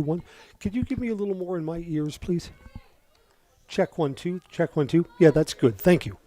1. Could you give me a little more in my ears, please? Check 1, 2. Check 1, 2. Yeah, that's good. Thank you.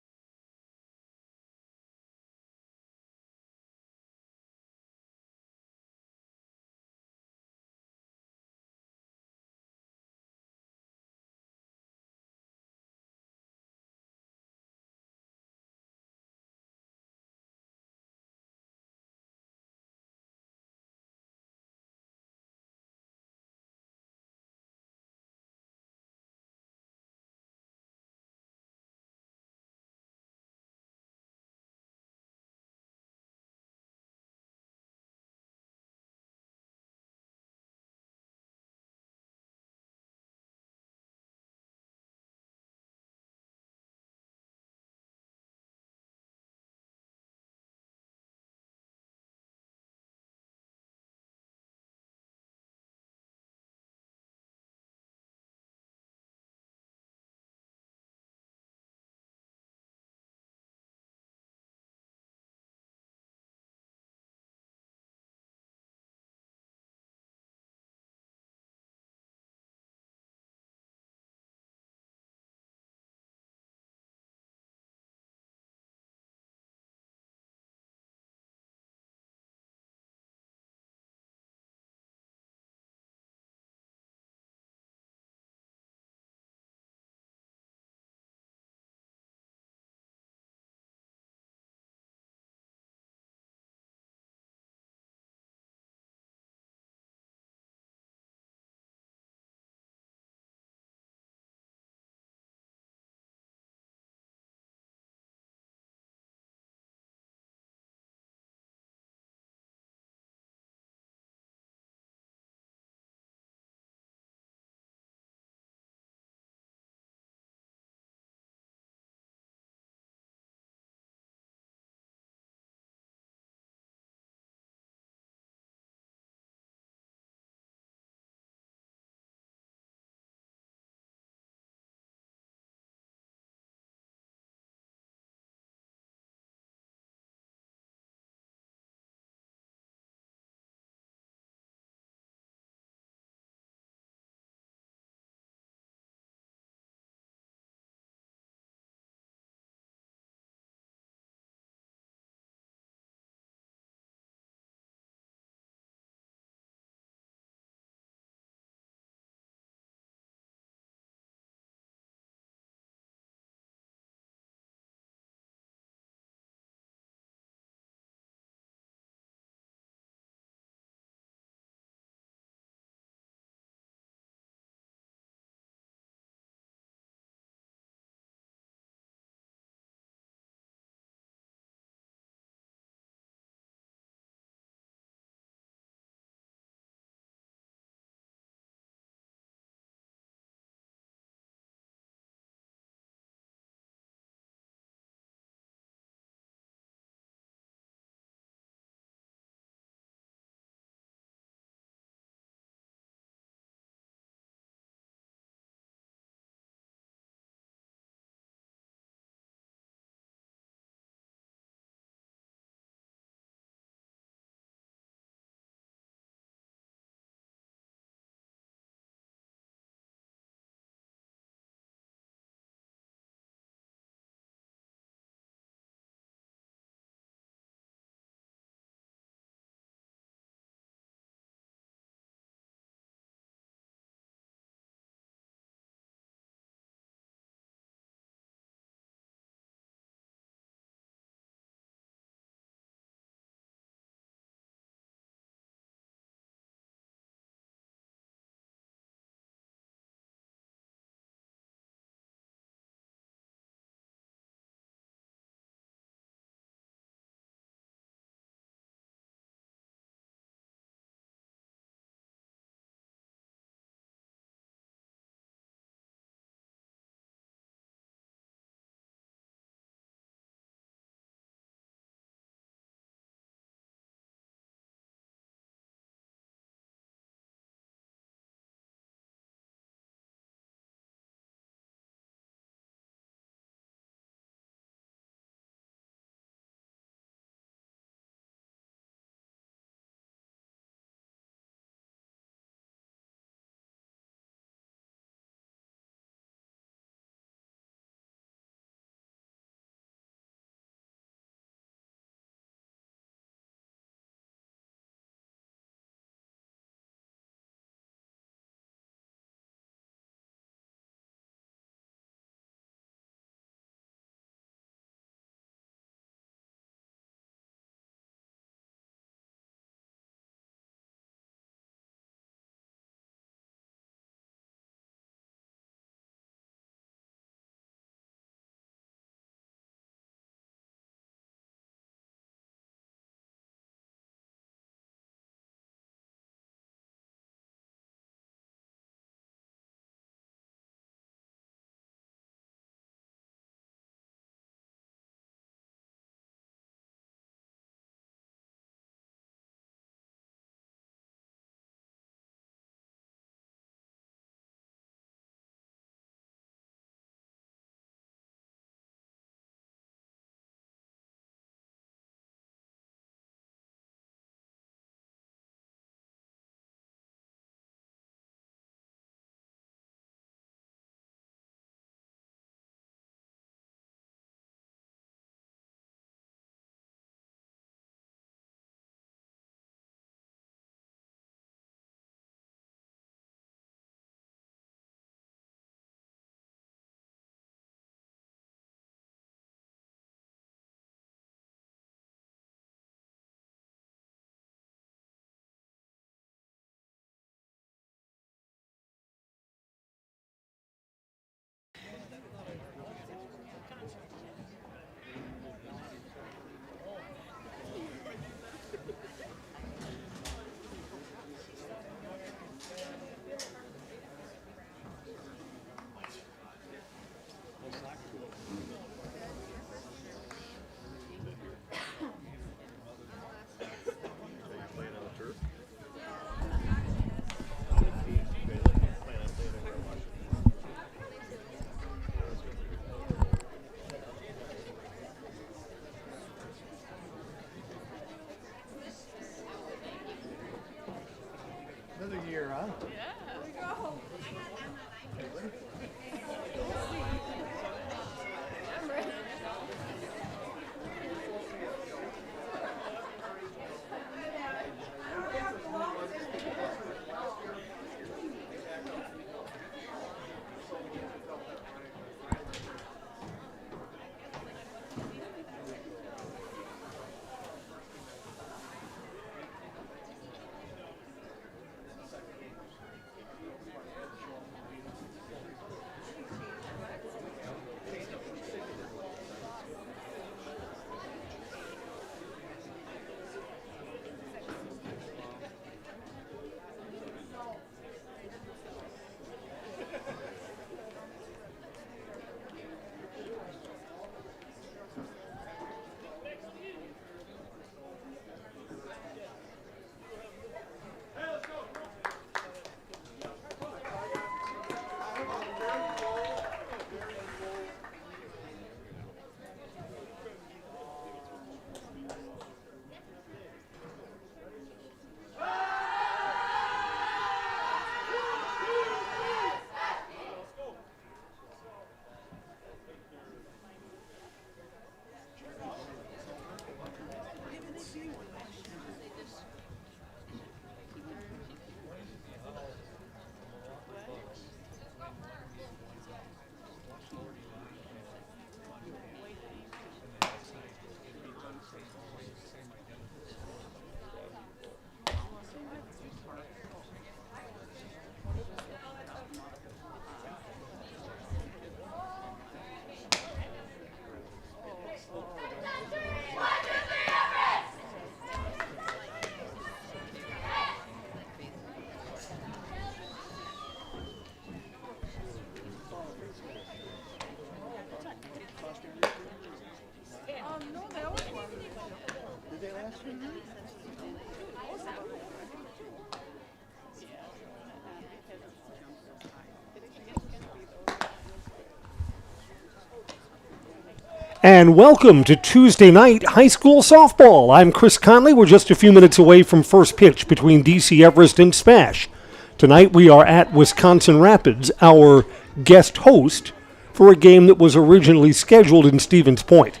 And welcome to Tuesday night high school softball. I'm Chris Conley. We're just a few minutes away from first pitch between DC Everest and SPASH. Tonight we are at Wisconsin Rapids, our guest host for a game that was originally scheduled in Stevens Point.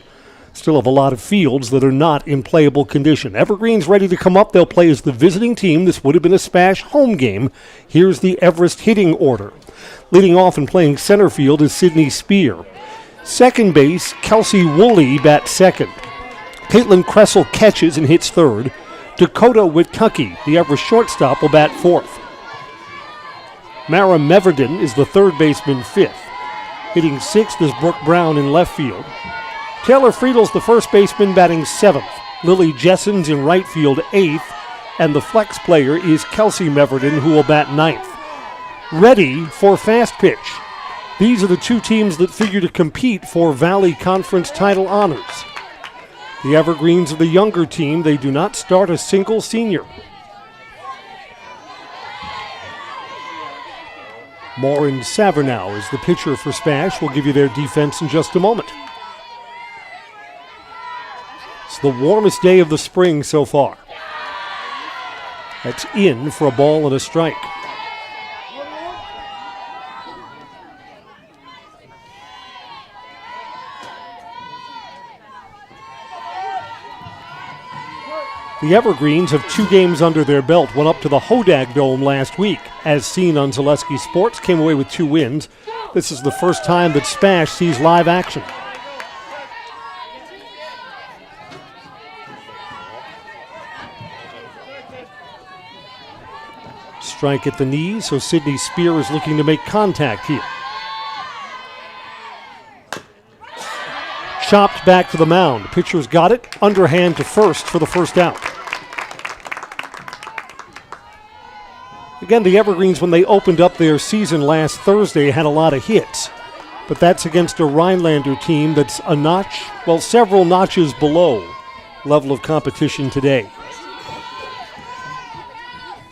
Still have a lot of fields that are not in playable condition. Evergreen's ready to come up. They'll play as the visiting team. This would have been a SPASH home game. Here's the Everest hitting order. Leading off and playing center field is Sydney Spear. Second base, Kelsey Woolley bats second. Caitlin Kressel catches and hits third. Dakota Witkucky, the Everest shortstop, will bat fourth. Mara Meverden is the third baseman fifth. Hitting sixth is Brooke Brown in left field. Taylor Friedel's the first baseman batting seventh. Lily Jessens in right field eighth. And the flex player is Kelsey Meverden, who will bat ninth. Ready for fast pitch. These are the two teams that figure to compete for Valley Conference title honors. The Evergreens are the younger team. They do not start a single senior. Maureen Savernow is the pitcher for SPASH. We'll give you their defense in just a moment. It's the warmest day of the spring so far. That's in for a ball and a strike. The Evergreens have 2 games under their belt. Went up to the Hodag Dome last week. As seen on Zaleski Sports, came away with 2 wins. This is the first time that SPASH sees live action. Strike at the knees, so Sydney Spear is looking to make contact here. Chopped back to the mound. Pitcher's got it. Underhand to first for the first out. Again, the Evergreens, when they opened up their season last Thursday, had a lot of hits. But that's against a Rhinelander team that's a notch, well, several notches below level of competition today.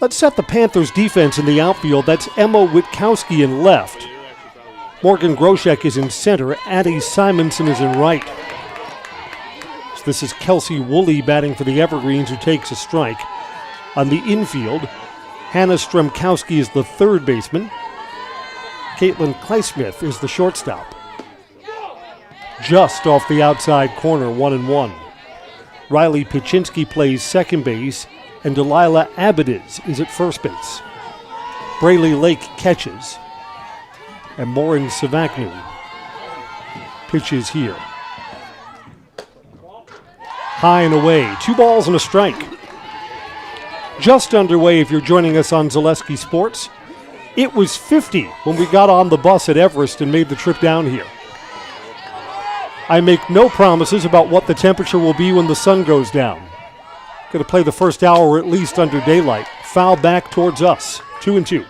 Let's set the Panthers' defense in the outfield. That's Emma Witkowski in left. Morgan Groshek is in center. Addie Simonson is in right. So this is Kelsey Woolley batting for the Evergreens, who takes a strike. On the infield, Hannah Stremkowski is the third baseman. Caitlin Kleismith is the shortstop. Just off the outside corner, 1-1. Riley Pichinski plays second base, and Delilah Abediz is at first base. Braylee Lake catches. And Maureen Savaknu pitches here. High and away. 2 balls and a strike. Just underway if you're joining us on Zaleski Sports. It was 50 when we got on the bus at Everest and made the trip down here. I make no promises about what the temperature will be when the sun goes down. Going to play the first hour at least under daylight. Foul back towards us. 2-2.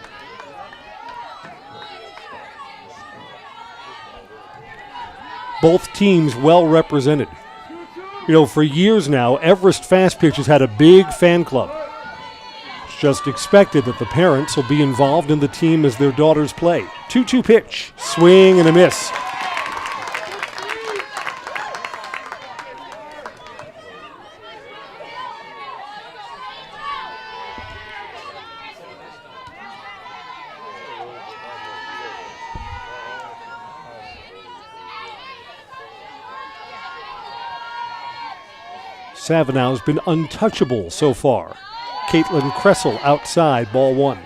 Both teams well represented. You know, for years now, Everest Fast Pitch has had a big fan club. It's just expected that the parents will be involved in the team as their daughters play. 2-2 pitch, swing and a miss. Savanow's been untouchable so far. Caitlin Kressel outside, ball 1.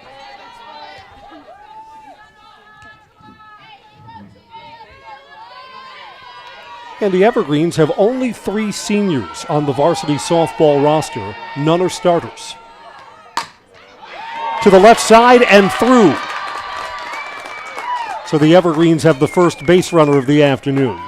And the Evergreens have only 3 seniors on the varsity softball roster. None are starters. To the left side and through. So the Evergreens have the first base runner of the afternoon.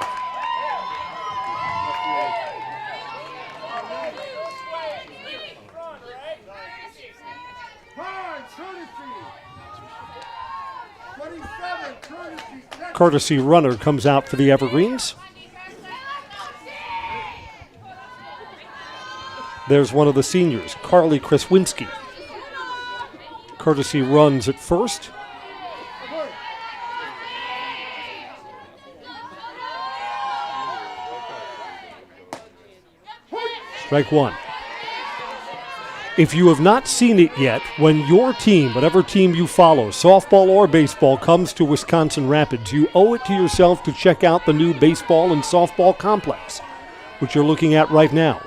Courtesy runner comes out for the Evergreens. There's one of the seniors, Carly Kreswinski. Courtesy runs at first. Strike one. If you have not seen it yet, when your team, whatever team you follow, softball or baseball, comes to Wisconsin Rapids, you owe it to yourself to check out the new baseball and softball complex, which you're looking at right now.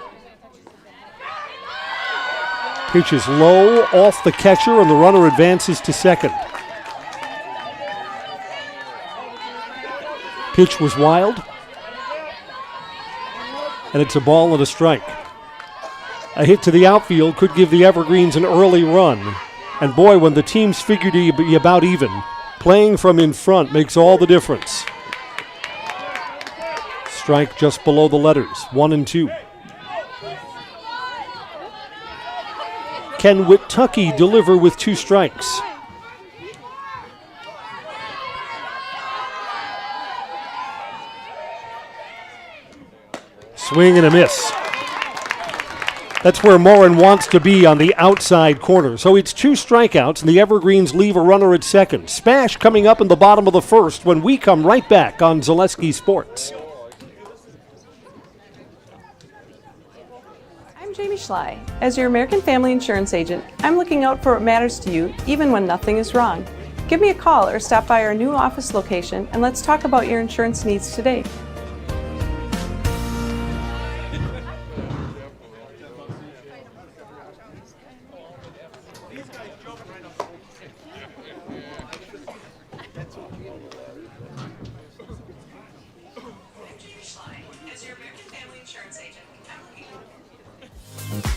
Pitch is low, off the catcher, and the runner advances to second. Pitch was wild, and it's a ball and a strike. A hit to the outfield could give the Evergreens an early run. And boy, when the teams figure to be about even, playing from in front makes all the difference. Strike just below the letters, 1 and 2. Can Witucky deliver with 2 strikes? Swing and a miss. That's where Morin wants to be, on the outside corner. So it's 2 strikeouts, and the Evergreens leave a runner at second. Spash coming up in the bottom of the first when we come right back on Zaleski Sports. I'm Jamie Schley. As your American Family Insurance agent, I'm looking out for what matters to you, even when nothing is wrong. Give me a call or stop by our new office location, and let's talk about your insurance needs today.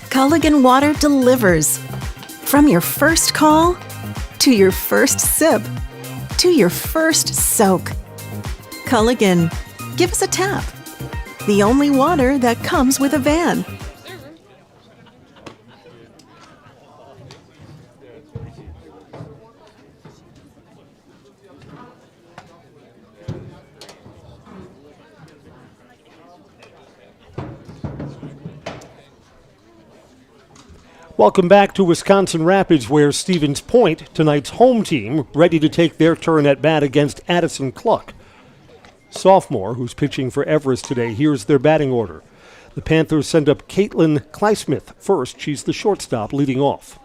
Culligan Water delivers. From your first call, to your first sip, to your first soak. Culligan, give us a tap. The only water that comes with a van. Welcome back to Wisconsin Rapids, where Stevens Point, tonight's home team, ready to take their turn at bat against Addison Cluck. Sophomore, who's pitching for Everest today. Here's their batting order. The Panthers send up Caitlin Kleismith first. She's the shortstop, leading off.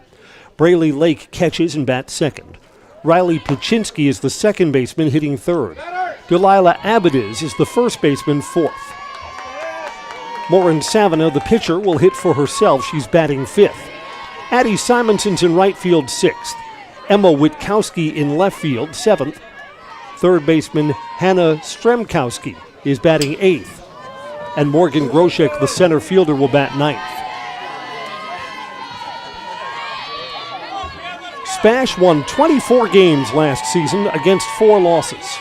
Braley Lake catches and bats second. Riley Placzynski is the second baseman, hitting third. Delilah Abadiz is the first baseman, fourth. Morin Savina, the pitcher, will hit for herself. She's batting fifth. Addie Simonson's in right field, sixth. Emma Witkowski in left field, seventh. Third baseman Hannah Stremkowski is batting eighth. And Morgan Groshek, the center fielder, will bat ninth. SPASH won 24 games last season against 4 losses.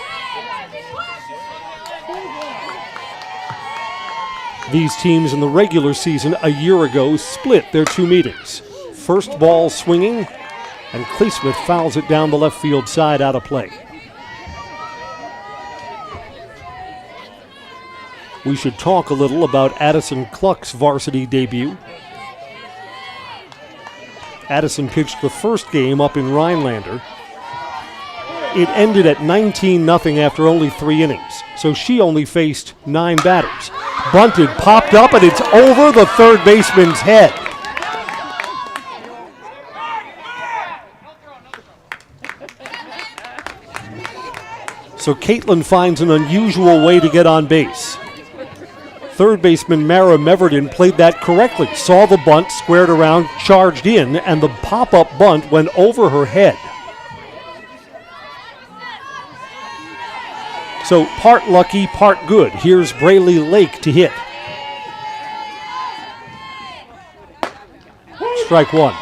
These teams in the regular season a year ago split their 2 meetings. First ball swinging, and Kleesmith fouls it down the left field side, out of play. We should talk a little about Addison Cluck's varsity debut. Addison pitched the first game up in Rhinelander. It ended at 19-0 after only 3 innings, so she only faced 9 batters. Bunted, popped up, and it's over the third baseman's head. So Caitlin finds an unusual way to get on base. Third baseman Mara Meverden played that correctly, saw the bunt, squared around, charged in, and the pop-up bunt went over her head. So part lucky, part good. Here's Braley Lake to hit. Strike one.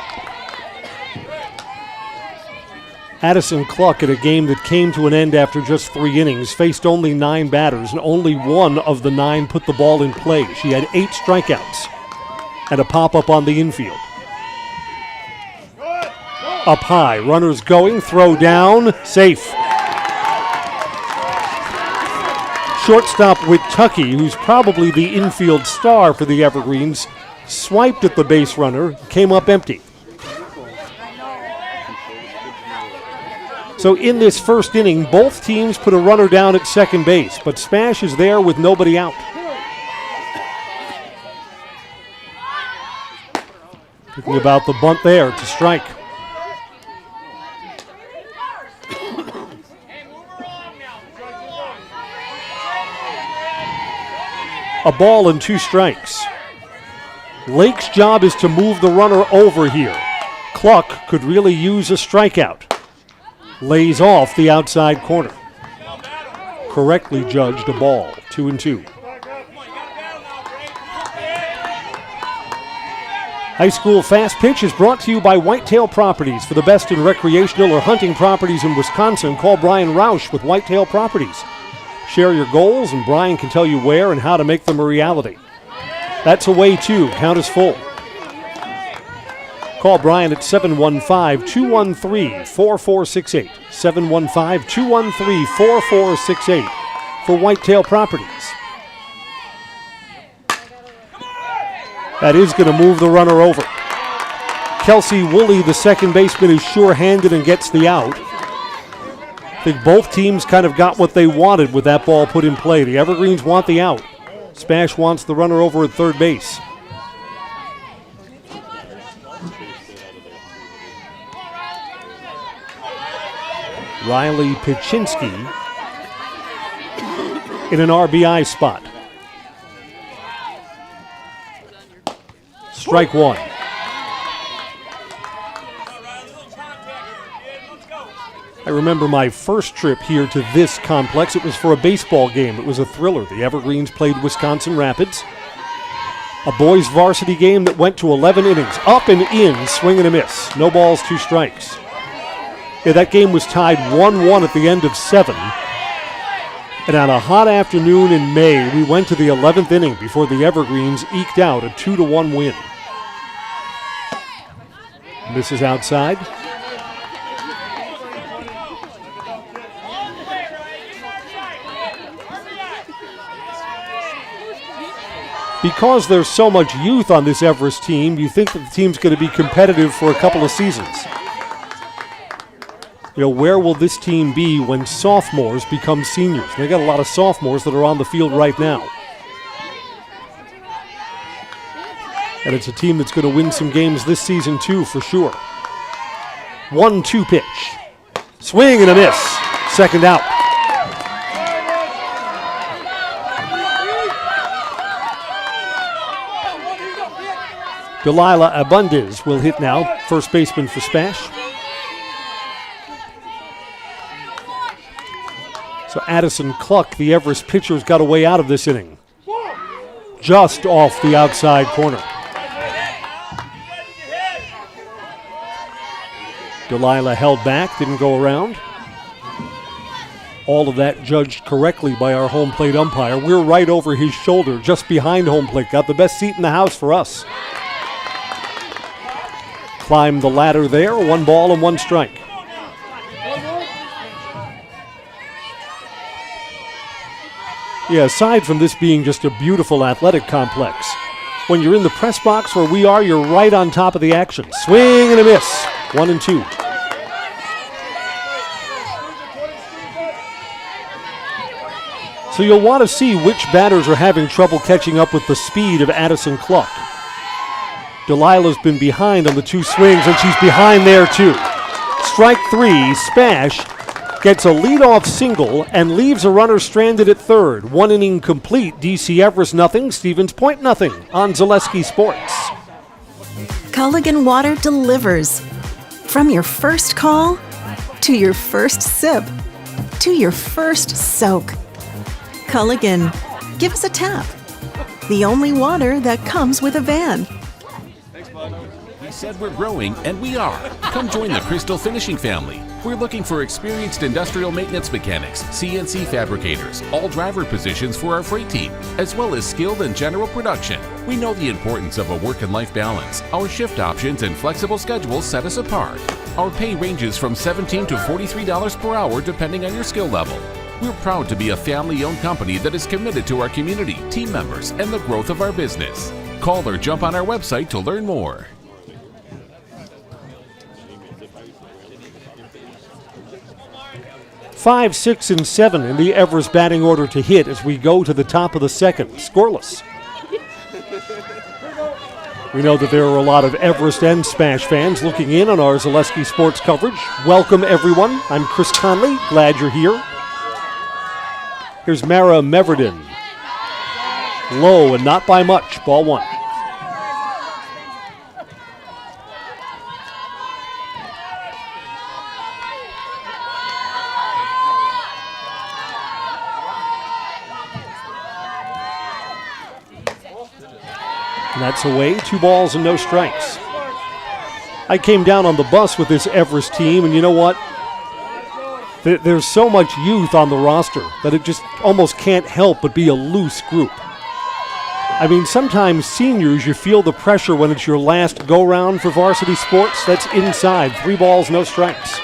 Addison Cluck, at a game that came to an end after just 3 innings, faced only 9 batters, and only 1 of the 9 put the ball in play. She had 8 strikeouts and a pop-up on the infield. Up high, runners going, throw down, safe. Shortstop Witucky, who's probably the infield star for the Evergreens, swiped at the base runner, came up empty. So in this first inning, both teams put a runner down at second base, but SPASH is there with nobody out. Thinking about the bunt there to strike. A ball and 2 strikes. Lake's job is to move the runner over here. Cluck could really use a strikeout. Lays off the outside corner. Correctly judged a ball, 2-2. High School Fast Pitch is brought to you by Whitetail Properties. For the best in recreational or hunting properties in Wisconsin, call Brian Roush with Whitetail Properties. Share your goals, and Brian can tell you where and how to make them a reality. That's away 2. Count is full. Call Brian at 715-213-4468. 715-213-4468 for Whitetail Properties. That is going to move the runner over. Kelsey Woolley, the second baseman, is sure-handed and gets the out. I think both teams kind of got what they wanted with that ball put in play. The Evergreens want the out. SPASH wants the runner over at third base. Riley Pichinski in an RBI spot. Strike 1. I remember my first trip here to this complex. It was for a baseball game. It was a thriller. The Evergreens played Wisconsin Rapids. A boys varsity game that went to 11 innings. Up and in, swing and a miss. No balls, 2 strikes. Yeah, that game was tied 1-1 at the end of 7. And on a hot afternoon in May, we went to the 11th inning before the Evergreens eked out a 2-1 win. Misses outside. Because there's so much youth on this Everest team, you think that the team's going to be competitive for a couple of seasons. You know, where will this team be when sophomores become seniors? They got a lot of sophomores that are on the field right now. And it's a team that's going to win some games this season too, for sure. 1-2 pitch. Swing and a miss. Second out. Delilah Abundis will hit now, first baseman for SPASH. So Addison Cluck, the Everest pitcher's got a way out of this inning. Just off the outside corner. Delilah held back, didn't go around. All of that judged correctly by our home plate umpire. We're right over his shoulder, just behind home plate. Got the best seat in the house for us. Climbed the ladder there, 1 ball and 1 strike. Yeah, aside from this being just a beautiful athletic complex, when you're in the press box where we are, you're right on top of the action. Swing and a miss. 1-2. So you'll want to see which batters are having trouble catching up with the speed of Addison Cluck. Delilah's been behind on the 2 swings, and she's behind there too. Strike 3, SPASH gets a leadoff single and leaves a runner stranded at third. 1 inning complete. DC Everest nothing, Stevens Point nothing on Zaleski Sports. Culligan Water delivers. From your first call, to your first sip, to your first soak. Culligan, give us a tap. The only water that comes with a van. We said we're growing, and we are. Come join the Crystal Finishing family. We're looking for experienced industrial maintenance mechanics, CNC fabricators, all driver positions for our freight team, as well as skilled and general production. We know the importance of a work and life balance. Our shift options and flexible schedules set us apart. Our pay ranges from $17 to $43 per hour depending on your skill level. We're proud to be a family-owned company that is committed to our community, team members, and the growth of our business. Call or jump on our website to learn more. Five, 6, and 7 in the Everest batting order to hit as we go to the top of the second. Scoreless. We know that there are a lot of Everest and SPASH fans looking in on our Zaleski Sports coverage. Welcome, everyone. I'm Chris Conley. Glad you're here. Here's Mara Meverden. Low and not by much. Ball 1. And that's away, 2 balls and no strikes. I came down on the bus with this Everest team, and you know what? There's so much youth on the roster that it just almost can't help but be a loose group. I mean, sometimes seniors, you feel the pressure when it's your last go-round for varsity sports. That's inside, 3 balls, no strikes.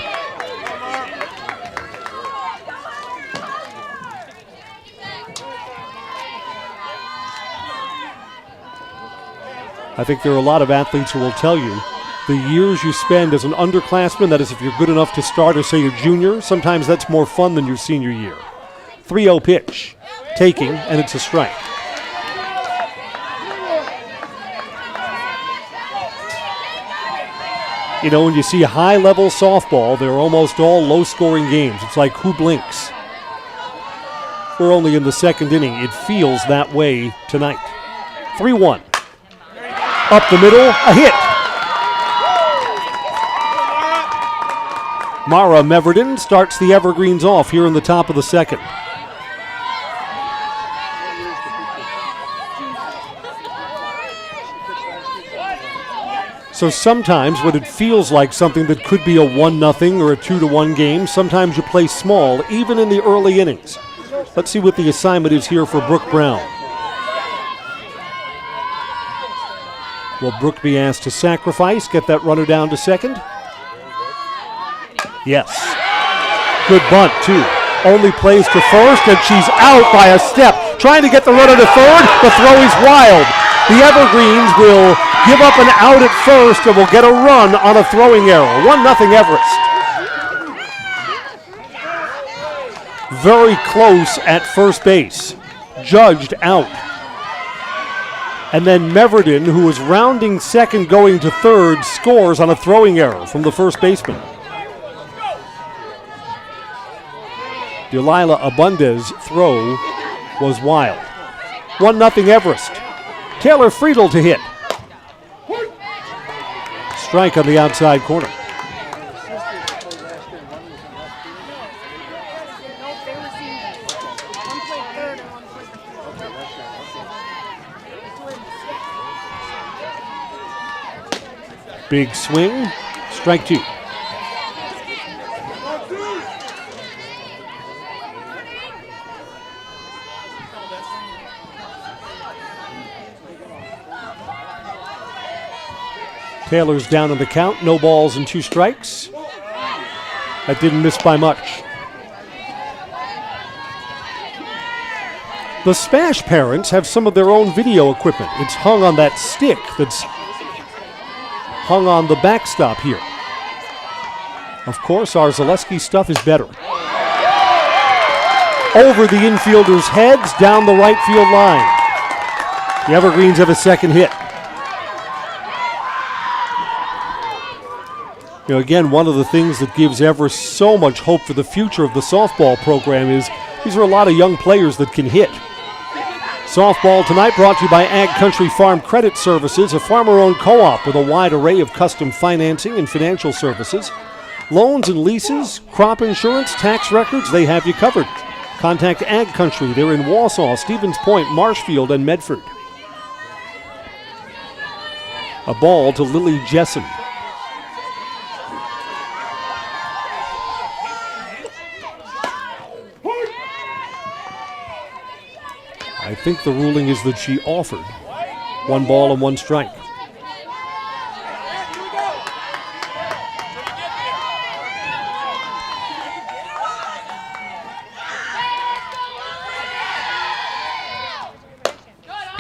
I think there are a lot of athletes who will tell you the years you spend as an underclassman, that is if you're good enough to start or say you're junior, sometimes that's more fun than your senior year. 3-0 pitch, taking, and it's a strike. You know, when you see high-level softball, they're almost all low-scoring games. It's like who blinks? We're only in the second inning. It feels that way tonight. 3-1. Up the middle, a hit. Mara Meverden starts the Evergreens off here in the top of the second. So sometimes when it feels like something that could be a 1-0 or a 2-1 game, sometimes you play small, even in the early innings. Let's see what the assignment is here for Brooke Brown. Will Brooke be asked to sacrifice, get that runner down to second? Yes. Good bunt, too. Only plays to first, and she's out by a step. Trying to get the runner to third. The throw is wild. The Evergreens will give up an out at first and will get a run on a throwing error. 1-0 Everest. Very close at first base. Judged out. And then Meverden, who was rounding second going to third, scores on a throwing error from the first baseman. Delilah Abundez's throw was wild. 1-0 Everest. Taylor Friedel to hit. Strike on the outside corner. Big swing, strike 2. Taylor's down on the count, no balls and 2 strikes. That didn't miss by much. The SPASH parents have some of their own video equipment. It's hung on that stick that's hung on the backstop here. Of course, our Zaleski stuff is better. Over the infielders' heads, down the right field line. The Evergreens have a second hit. You know, again, one of the things that gives Everest so much hope for the future of the softball program is these are a lot of young players that can hit. Softball tonight brought to you by Ag Country Farm Credit Services, a farmer-owned co-op with a wide array of custom financing and financial services. Loans and leases, crop insurance, tax records, they have you covered. Contact Ag Country. They're in Wausau, Stevens Point, Marshfield, and Medford. A ball to Lily Jessen. I think the ruling is that she offered 1 ball and 1 strike.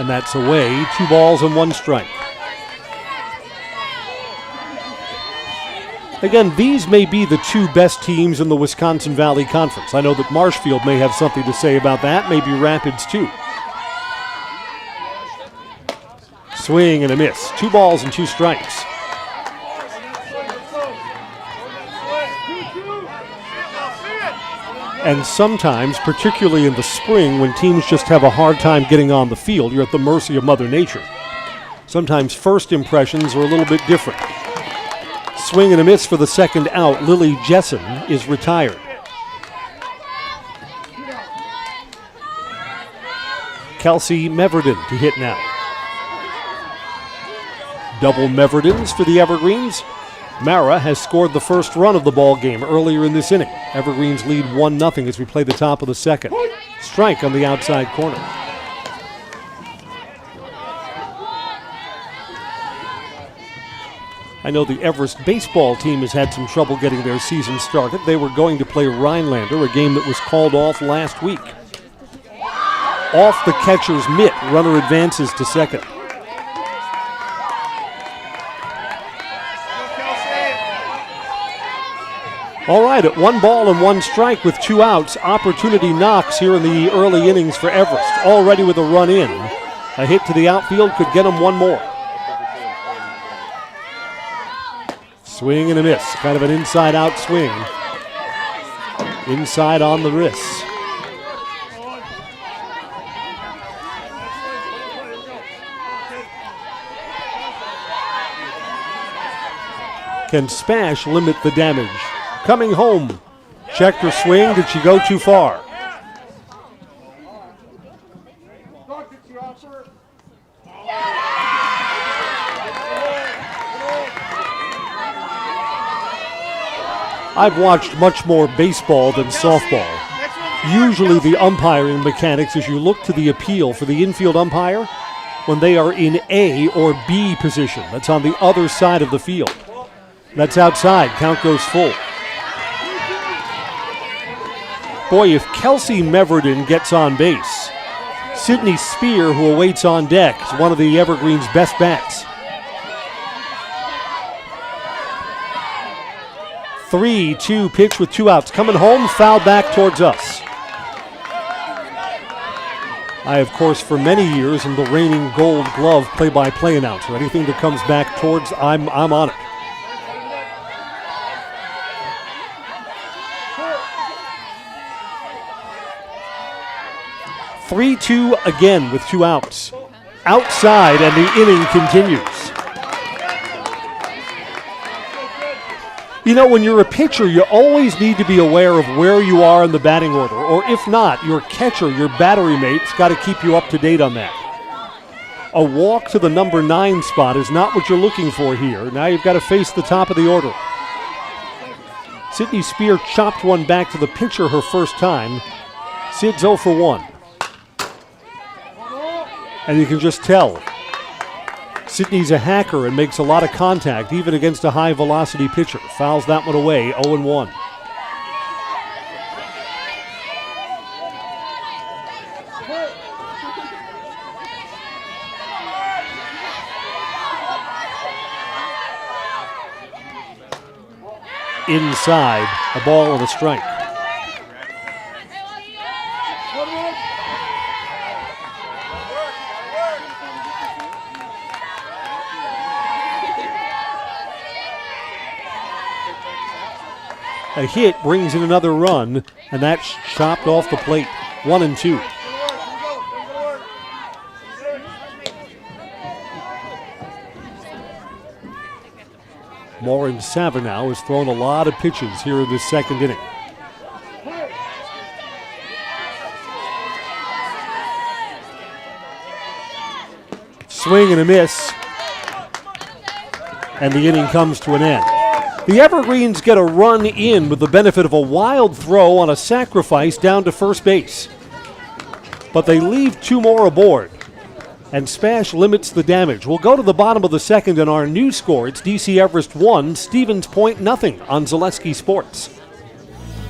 And that's away. 2 balls and 1 strike. Again, these may be the 2 best teams in the Wisconsin Valley Conference. I know that Marshfield may have something to say about that, maybe Rapids too. Swing and a miss. 2 balls and 2 strikes. And sometimes, particularly in the spring, when teams just have a hard time getting on the field, you're at the mercy of Mother Nature. Sometimes first impressions are a little bit different. Swing and a miss for the second out. Lily Jessen is retired. Kelsey Meverden to hit now. Double Meverdens for the Evergreens. Mara has scored the first run of the ball game earlier in this inning. Evergreens lead 1-0 as we play the top of the second. Strike on the outside corner. I know the Everest baseball team has had some trouble getting their season started. They were going to play Rhinelander, a game that was called off last week. Off the catcher's mitt, runner advances to second. All right, at 1 ball and 1 strike with 2 outs, opportunity knocks here in the early innings for Everest. Already with a run in. A hit to the outfield could get him 1 more. Swing and a miss. Kind of an inside-out swing. Inside on the wrist. Can SPASH limit the damage? Coming home. Checked her swing. Did she go too far? I've watched much more baseball than softball. Usually the umpiring mechanics is you look to the appeal for the infield umpire when they are in A or B position. That's on the other side of the field. That's outside. Count goes full. Boy, if Kelsey Meverden gets on base, Sydney Spear, who awaits on deck, is one of the Evergreens' best bats. 3-2 pitch with 2 outs. Coming home, foul back towards us. I, of course, for many years am the reigning Gold Glove play-by-play announcer. Anything that comes back towards, I'm on it. Three-two again with 2 outs. Outside, and the inning continues. You know, when you're a pitcher, you always need to be aware of where you are in the batting order. Or if not, your catcher, your battery mate's got to keep you up to date on that. A walk to the number 9 spot is not what you're looking for here. Now you've got to face the top of the order. Sydney Spear chopped one back to the pitcher her first time. Sid's 0 for 1. And you can just tell. Sydney's a hacker and makes a lot of contact, even against a high-velocity pitcher. Fouls that one away, 0-1. Inside, a ball and a strike. A hit brings in another run, and that's chopped off the plate. 1-2. Lauren Savinow has thrown a lot of pitches here in this second inning. Swing and a miss, and the inning comes to an end. The Evergreens get a run in with the benefit of a wild throw on a sacrifice down to first base. But they leave 2 more aboard, and SPASH limits the damage. We'll go to the bottom of the second in our new score. It's DC Everest 1, Stevens Point 0 on Zaleski Sports.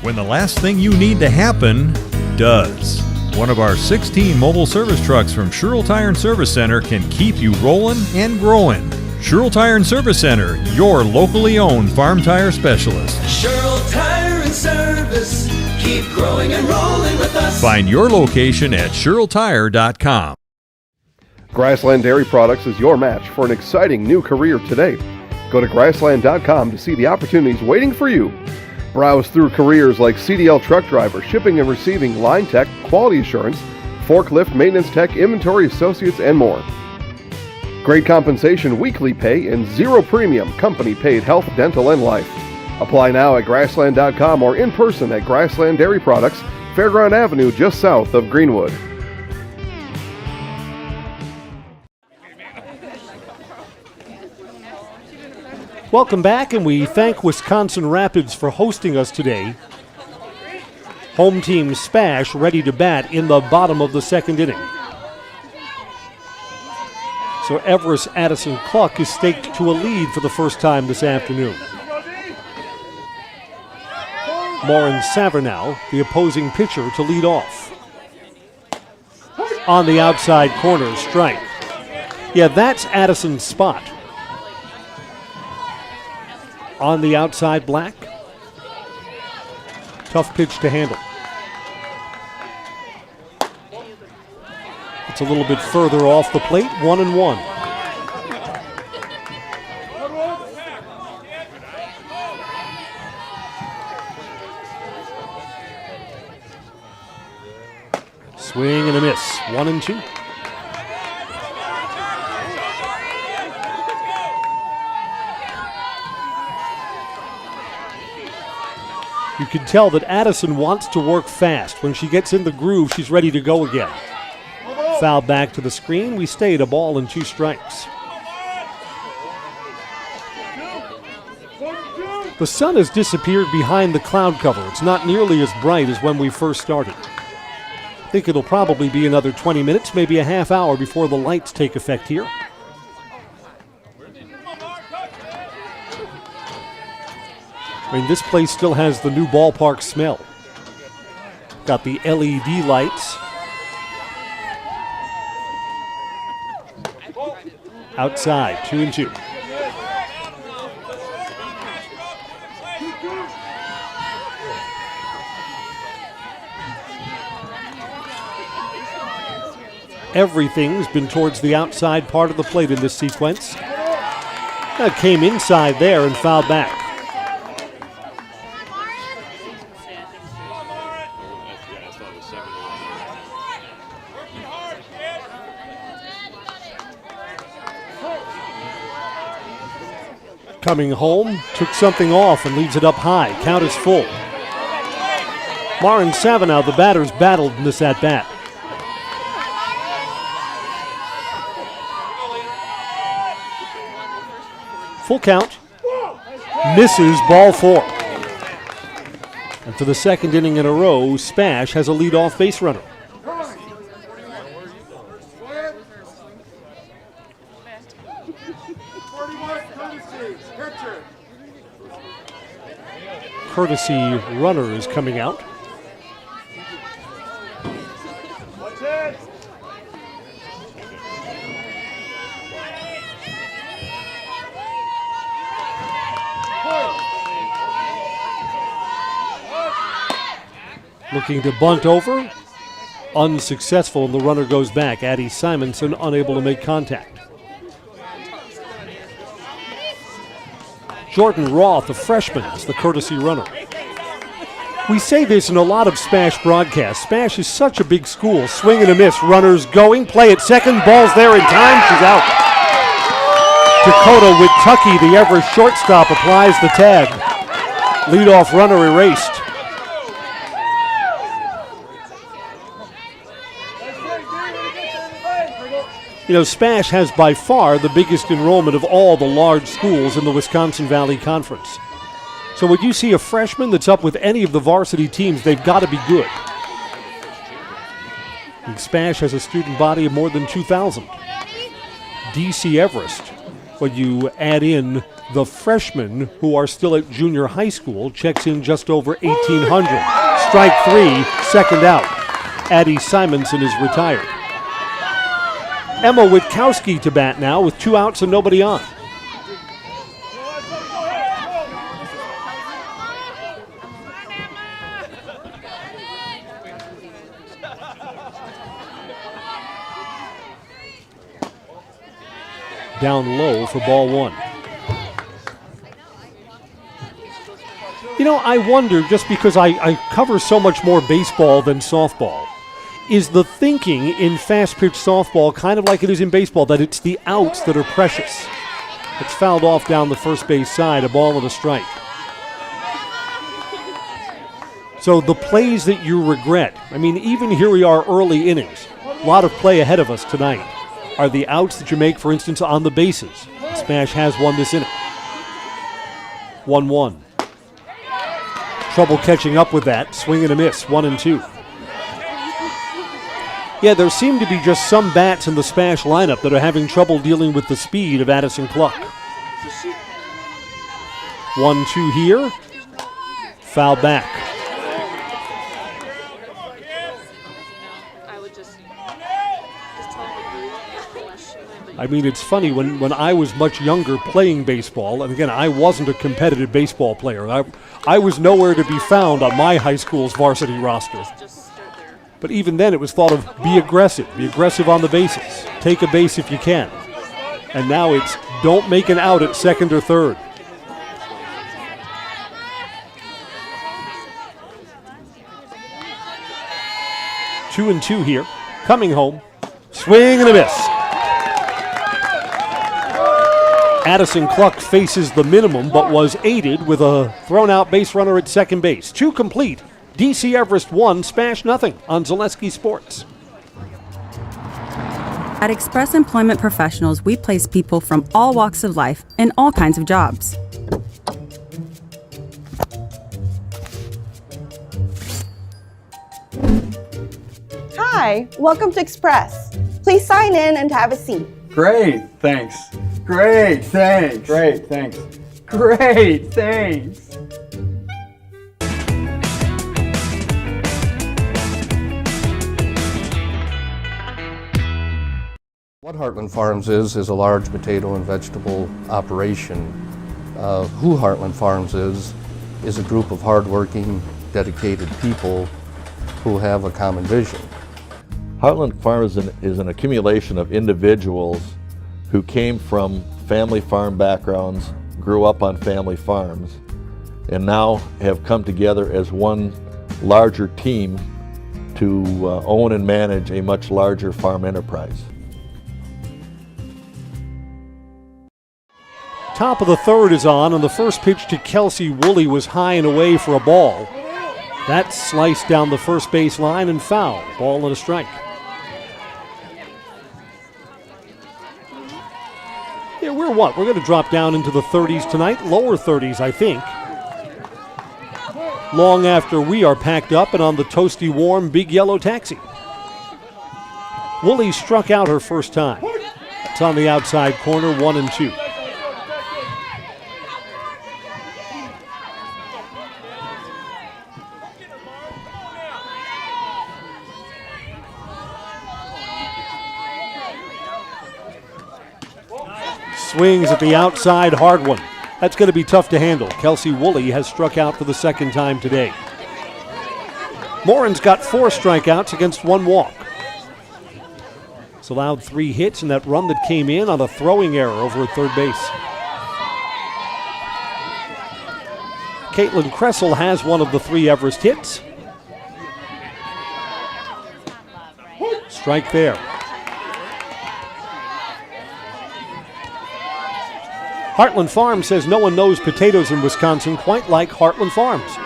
When the last thing you need to happen does. One of our 16 mobile service trucks from Sherrill Tire and Service Center can keep you rolling and growing. Sherrill Tire and Service Center, your locally owned farm tire specialist. Sherrill Tire and Service, keep growing and rolling with us. Find your location at SherrillTire.com. Grassland Dairy Products is your match for an exciting new career today. Go to grassland.com to see the opportunities waiting for you. Browse through careers like CDL truck driver, shipping and receiving, line tech, quality assurance, forklift, maintenance tech, inventory associates, and more. Great compensation, weekly pay, and zero premium, company-paid health, dental, and life. Apply now at grassland.com or in person at Grassland Dairy Products, Fairground Avenue, just south of Greenwood. Welcome back, and we thank Wisconsin Rapids for hosting us today. Home team SPASH ready to bat in the bottom of the second inning. So Everest Addison Cluck is staked to a lead for the first time this afternoon. Lauren Savernow, the opposing pitcher, to lead off. On the outside corner, strike. Yeah, that's Addison's spot. On the outside, Black. Tough pitch to handle. It's a little bit further off the plate, 1-1. Swing and a miss, 1-2. You can tell that Addison wants to work fast. When she gets in the groove, she's ready to go again. Foul back to the screen. We stay at a ball and 2 strikes. The sun has disappeared behind the cloud cover. It's not nearly as bright as when we first started. I think it'll probably be another 20 minutes, maybe a half hour before the lights take effect here. I mean, this place still has the new ballpark smell. Got the LED lights. Outside, 2-2. Everything's been towards the outside part of the plate in this sequence. That came inside there and fouled back. Coming home, took something off and leaves it up high. Count is full. Lauren Savernow, the batter's battled in this at-bat. Full count. Misses, ball 4. And for the second inning in a row, SPASH has a leadoff base runner. Courtesy runner is coming out. Looking to bunt over. Unsuccessful, and the runner goes back. Addie Simonson unable to make contact. Jordan Roth, a freshman, is the courtesy runner. We say this in a lot of SPASH broadcasts. SPASH is such a big school. Swing and a miss. Runners going. Play at second. Ball's there in time. She's out. Dakota Witucky, the Everest shortstop, applies the tag. Leadoff runner erased. You know, SPASH has by far the biggest enrollment of all the large schools in the Wisconsin Valley Conference. So when you see a freshman that's up with any of the varsity teams, they've got to be good. And SPASH has a student body of more than 2,000. DC Everest, when you add in the freshmen who are still at junior high school, checks in just over 1,800. Strike 3, second out. Addie Simonson is retired. Emma Witkowski to bat now with 2 outs and nobody on. Down low for ball 1. You know, I wonder, just because I cover so much more baseball than softball, is the thinking in fast-pitch softball kind of like it is in baseball, that it's the outs that are precious? It's fouled off down the first base side, a ball and a strike. So the plays that you regret, I mean, even here we are early innings, a lot of play ahead of us tonight, are the outs that you make, for instance, on the bases. Smash has one this inning. 1-1. Trouble catching up with that. Swing and a miss. 1-2. Yeah, there seem to be just some bats in the Spash lineup that are having trouble dealing with the speed of Addison Cluck. 1-2 here. Foul back. I mean, it's funny, when I was much younger playing baseball, and again, I wasn't a competitive baseball player. I was nowhere to be found on my high school's varsity roster. But even then, it was thought of be aggressive on the bases. Take a base if you can. And now it's don't make an out at second or third. Two and two here. Coming home. Swing and a miss. Addison Cluck faces the minimum, but was aided with a thrown-out base runner at second base. 2 complete. DC Everest 1, Spash nothing on Zaleski Sports. At Express Employment Professionals, we place people from all walks of life in all kinds of jobs. Hi, welcome to Express. Please sign in and have a seat. Great, thanks. Great, thanks. Great, thanks. Great, thanks. What Heartland Farms is a large potato and vegetable operation. Who Heartland Farms is a group of hardworking, dedicated people who have a common vision. Heartland Farms is an accumulation of individuals who came from family farm backgrounds, grew up on family farms, and now have come together as one larger team to own and manage a much larger farm enterprise. Top of the third is on, and the first pitch to Kelsey Woolley was high and away for a ball. That sliced down the first base line and foul. Ball and a strike. Yeah, we're going to drop down into the 30s tonight, lower 30s, I think. Long after we are packed up and on the toasty warm big yellow taxi. Woolley struck out her first time. It's on the outside corner, 1-2. Swings at the outside, hard one. That's going to be tough to handle. Kelsey Woolley has struck out for the second time today. Morin's got 4 strikeouts against 1 walk. It's allowed 3 hits in that run that came in on a throwing error over at third base. Caitlin Kressel has one of the 3 Everest hits. Strike there. Heartland Farms says no one knows potatoes in Wisconsin quite like Heartland Farms.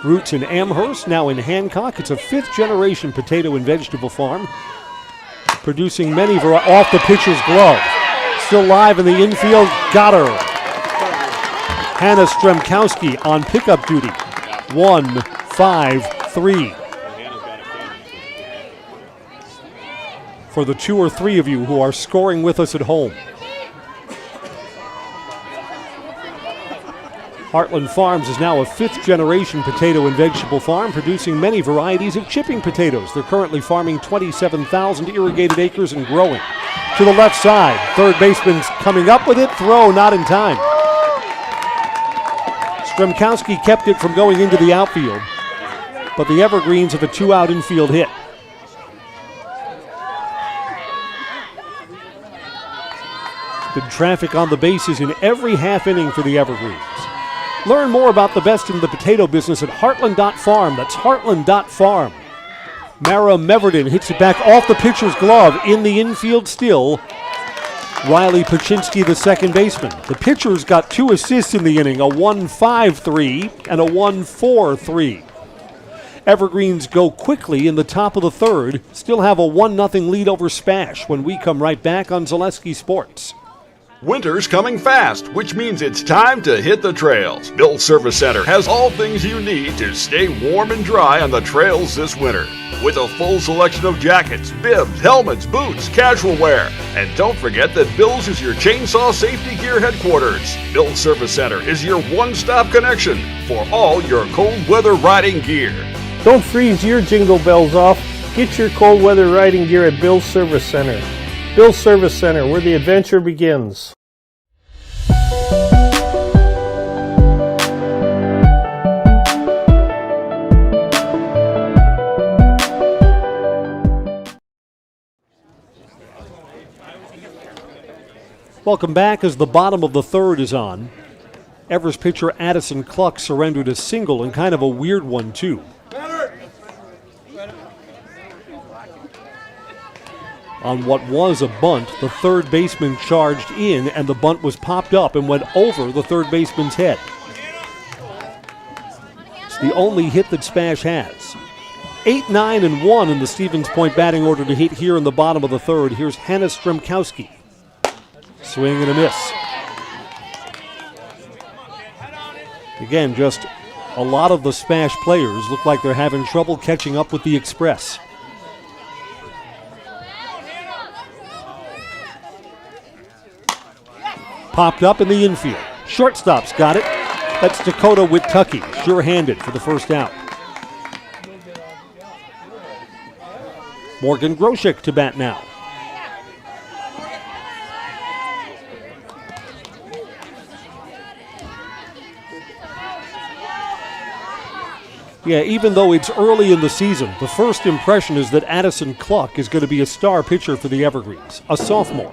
Roots in Amherst, now in Hancock. It's a 5th-generation potato and vegetable farm, producing many off the pitcher's glove. Still live in the infield, got her. Hannah Stremkowski on pickup duty. 1-5-3. For the 2 or 3 of you who are scoring with us at home. Heartland Farms is now a fifth-generation potato and vegetable farm, producing many varieties of chipping potatoes. They're currently farming 27,000 irrigated acres and growing. To the left side, third baseman's coming up with it, throw not in time. Stremkowski kept it from going into the outfield, but the Evergreens have a two-out infield hit. Been traffic on the bases in every half inning for the Evergreens. Learn more about the best in the potato business at heartland.farm. That's heartland.farm. Mara Meverden hits it back off the pitcher's glove in the infield still. Riley Paczynski, the second baseman. The pitcher's got 2 assists in the inning, a 1-5-3 and a 1-4-3. Evergreens go quickly in the top of the third, still have a 1-0 lead over SPASH when we come right back on Zaleski Sports. Winter's coming fast, which means it's time to hit the trails. Bill's Service Center has all things you need to stay warm and dry on the trails this winter. With a full selection of jackets, bibs, helmets, boots, casual wear. And don't forget that Bill's is your chainsaw safety gear headquarters. Bill's Service Center is your one-stop connection for all your cold weather riding gear. Don't freeze your jingle bells off. Get your cold weather riding gear at Bill's Service Center. Bill's Service Center, where the adventure begins. Welcome back as the bottom of the third is on. Everest pitcher Addison Cluck surrendered a single, and kind of a weird one too. On what was a bunt, the third baseman charged in, and the bunt was popped up and went over the third baseman's head. It's the only hit that SPASH has. 8, 9, and 1 in the Stevens Point batting order to hit here in the bottom of the third. Here's Hannah Stremkowski. Swing and a miss. Again, just a lot of the SPASH players look like they're having trouble catching up with the Express. Popped up in the infield. Shortstop's got it. That's Dakota Witucky, sure-handed for the first out. Morgan Groshek to bat now. Yeah, even though it's early in the season, the first impression is that Addison Cluck is going to be a star pitcher for the Evergreens, a sophomore.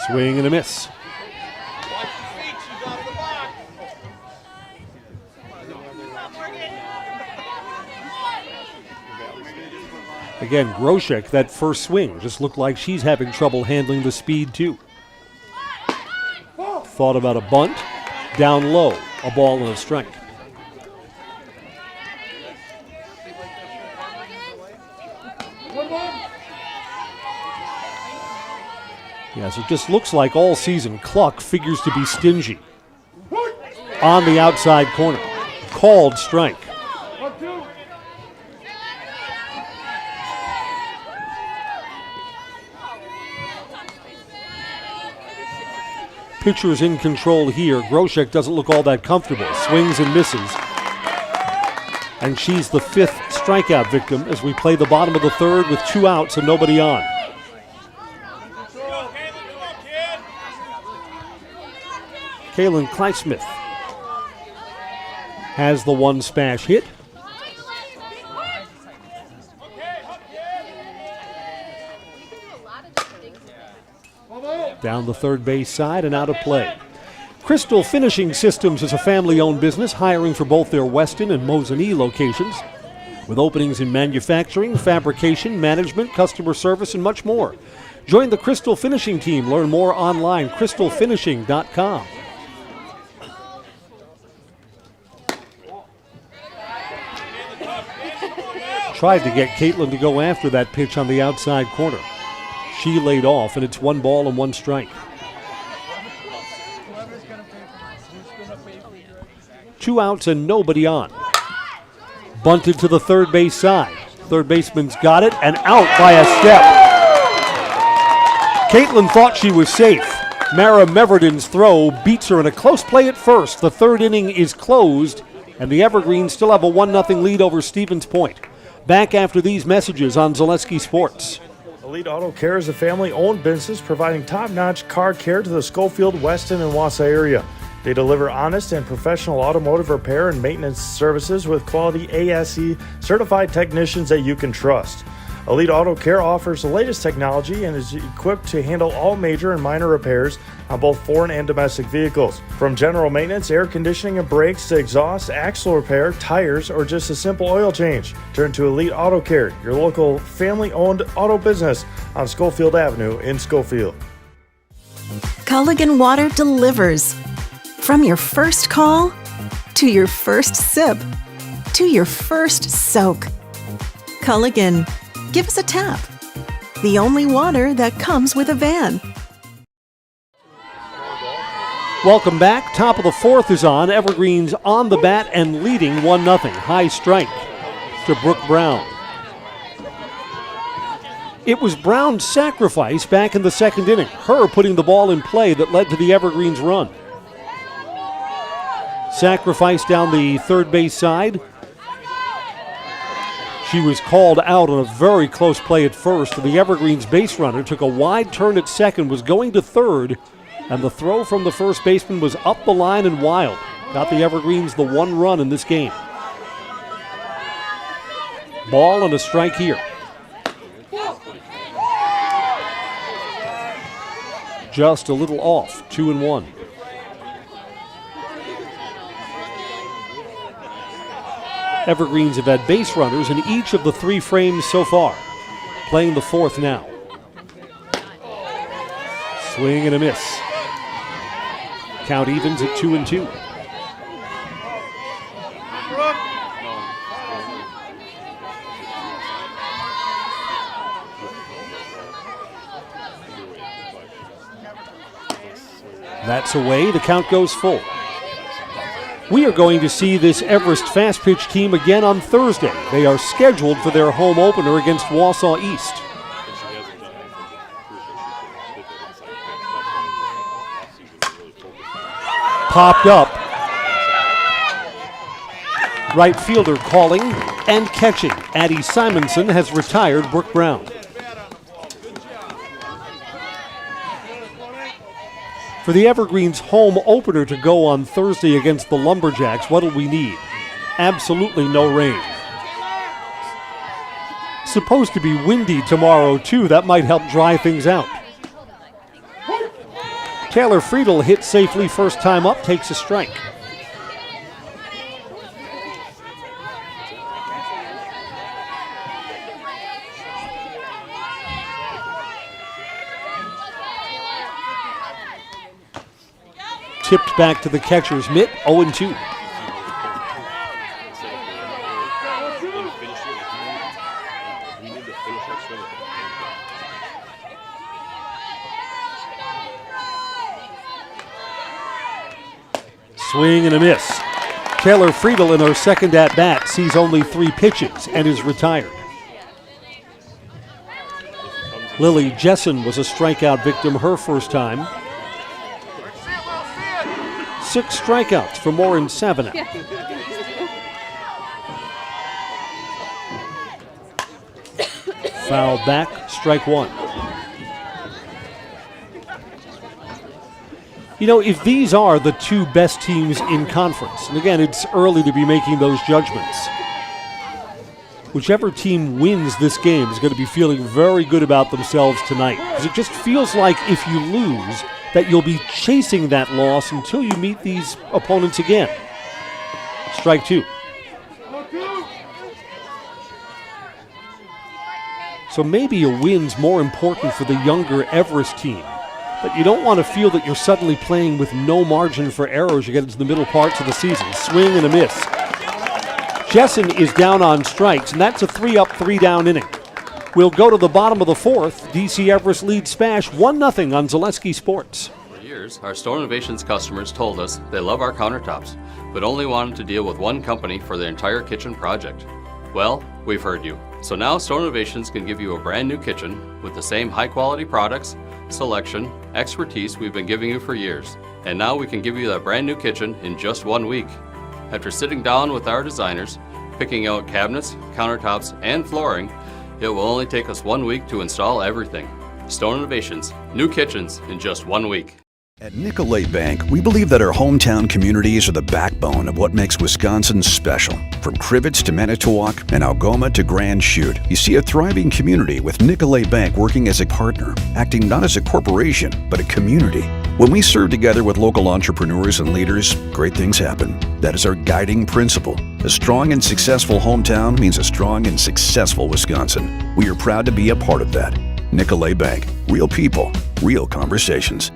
Swing and a miss. Again, Groshek, that first swing just looked like she's having trouble handling the speed too. Thought about a bunt, down low, a ball and a strike. Yes, it just looks like all season Cluck figures to be stingy. On the outside corner, called strike. Pitcher's in control here. Groshek doesn't look all that comfortable. Swings and misses. And she's the fifth strikeout victim as we play the bottom of the third with 2 outs and nobody on. Kaylin Kleismith has the one SPASH hit. Down the third base side and out of play. Crystal Finishing Systems is a family-owned business hiring for both their Weston and Mosinee locations, with openings in manufacturing, fabrication, management, customer service, and much more. Join the Crystal Finishing team. Learn more online, crystalfinishing.com. Tried to get Caitlin to go after that pitch on the outside corner. She laid off, and it's 1 ball and 1 strike. 2 outs and nobody on. Bunted to the third base side. Third baseman's got it and out by a step. Caitlin thought she was safe. Mara Meverdin's throw beats her in a close play at first. The third inning is closed, and the Evergreens still have a 1-0 lead over Stevens Point. Back after these messages on Zaleski Sports. Elite Auto Care is a family-owned business providing top-notch car care to the Schofield, Weston, and Wausau area. They deliver honest and professional automotive repair and maintenance services with quality ASE certified technicians that you can trust. Elite Auto Care offers the latest technology and is equipped to handle all major and minor repairs on both foreign and domestic vehicles. From general maintenance, air conditioning and brakes to exhaust, axle repair, tires, or just a simple oil change. Turn to Elite Auto Care, your local family-owned auto business on Schofield Avenue in Schofield. Culligan Water delivers. From your first call, to your first sip, to your first soak. Culligan, give us a tap. The only water that comes with a van. Welcome back. Top of the fourth is on. Evergreens on the bat and leading 1-0. High strike to Brooke Brown. It was Brown's sacrifice back in the second inning. Her putting the ball in play that led to the Evergreens run. Sacrifice down the third base side. She was called out on a very close play at first. The Evergreens base runner took a wide turn at second, was going to third, and the throw from the first baseman was up the line and wild. Got the Evergreens the one run in this game. Ball and a strike here. Just a little off, 2-1. Evergreens have had base runners in each of the three frames so far. Playing the fourth now. Swing and a miss. Count evens at 2-2. That's away. The count goes full. We are going to see this Everest fast pitch team again on Thursday. They are scheduled for their home opener against Wausau East. Popped up. Right fielder calling and catching. Addie Simonson has retired Brooke Brown. For the Evergreens home opener to go on Thursday against the Lumberjacks, what do we need? Absolutely no rain. Supposed to be windy tomorrow, too. That might help dry things out. Taylor Friedel hits safely first time up, takes a strike. Tipped back to the catcher's mitt, 0-2. Swing and a miss. Taylor Friedel in her second at-bat sees only 3 pitches and is retired. Lily Jessen was a strikeout victim her first time. 6 strikeouts for Maureen Savanac. Foul back, strike 1. You know, if these are the 2 best teams in conference, and again, it's early to be making those judgments, whichever team wins this game is going to be feeling very good about themselves tonight. Because it just feels like if you lose, that you'll be chasing that loss until you meet these opponents again. Strike 2. So maybe a win's more important for the younger Everest team. But you don't want to feel that you're suddenly playing with no margin for error as you get into the middle parts of the season. Swing and a miss. Jessen is down on strikes, and that's a 3-up, 3-down inning. We'll go to the bottom of the fourth. DC Everest leads SPASH 1-0 on Zaleski Sports. For years, our Store Innovations customers told us they love our countertops, but only wanted to deal with one company for their entire kitchen project. Well, we've heard you. So now Stone Innovations can give you a brand new kitchen with the same high quality products, selection, expertise we've been giving you for years. And now we can give you that brand new kitchen in just 1 week. After sitting down with our designers, picking out cabinets, countertops, and flooring, it will only take us 1 week to install everything. Stone Innovations, new kitchens in just 1 week. At Nicolay Bank, we believe that our hometown communities are the backbone of what makes Wisconsin special. From Crivets to Manitowoc and Algoma to Grand Chute, you see a thriving community with Nicolay Bank working as a partner, acting not as a corporation, but a community. When we serve together with local entrepreneurs and leaders, great things happen. That is our guiding principle. A strong and successful hometown means a strong and successful Wisconsin. We are proud to be a part of that. Nicolay Bank. Real people, real conversations.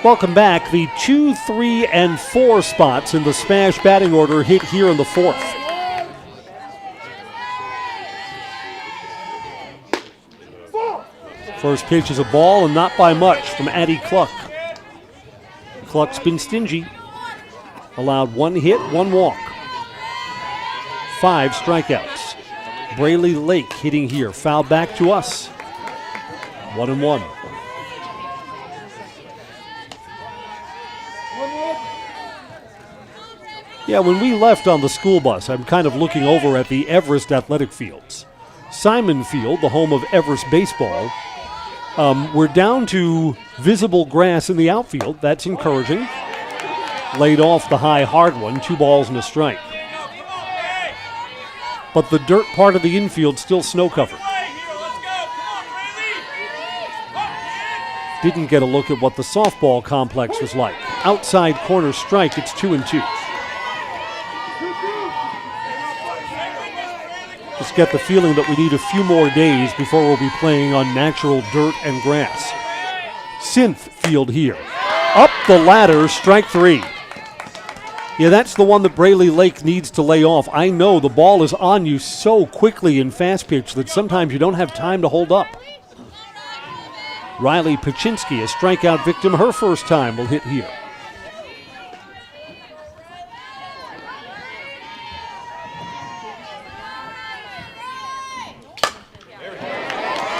Welcome back. The 2, 3, and 4 spots in the SPASH batting order hit here in the 4th. First pitch is a ball, and not by much, from Addie Cluck. Cluck's been stingy. Allowed 1 hit, 1 walk. 5 strikeouts. Braley Lake hitting here. Foul back to us. 1-1. Yeah, when we left on the school bus, I'm kind of looking over at the Everest athletic fields. Simon Field, the home of Everest baseball, we're down to visible grass in the outfield. That's encouraging. Laid off the high, hard one, 2 balls and a strike. But the dirt part of the infield still snow-covered. Didn't get a look at what the softball complex was like. Outside corner strike, it's 2-2. Just get the feeling that we need a few more days before we'll be playing on natural dirt and grass. Synth Field here. Up the ladder, strike 3. Yeah, that's the one that Braley Lake needs to lay off. I know the ball is on you so quickly in fast pitch that sometimes you don't have time to hold up. Riley Paczynski, a strikeout victim, her first time, will hit here.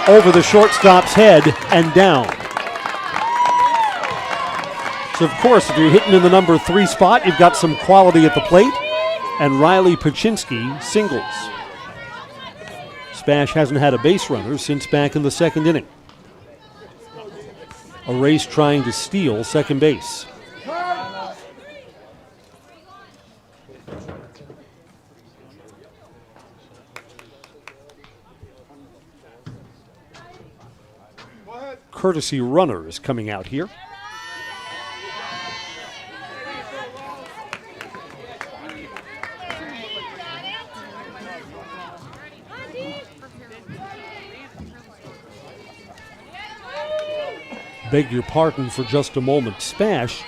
Over the shortstop's head and down. So, of course, if you're hitting in the number 3 spot, you've got some quality at the plate. And Riley Paczynski singles. SPASH hasn't had a base runner since back in the 2nd inning. A race trying to steal second base. Courtesy runner is coming out here. Beg your pardon for just a moment. SPASH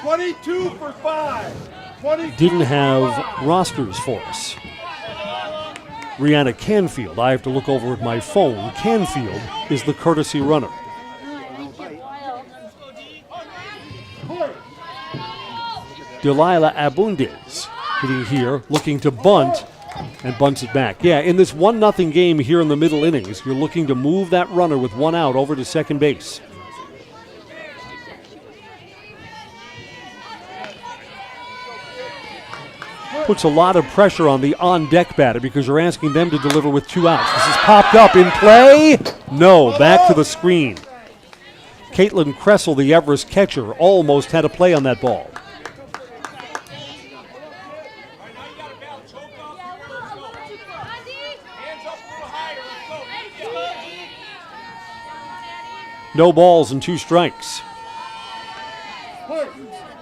22 for 5. 22 didn't have rosters for us. Rihanna Canfield, I have to look over at my phone. Canfield is the courtesy runner. Delilah Abundez hitting here, looking to bunt, and bunts it back. Yeah, in this 1-0 game here in the middle innings, you're looking to move that runner with 1 out over to second base. Puts a lot of pressure on the on-deck batter because you're asking them to deliver with 2 outs. This is popped up in play. No, back to the screen. Caitlin Kressel, the Everest catcher, almost had a play on that ball. No balls and 2 strikes.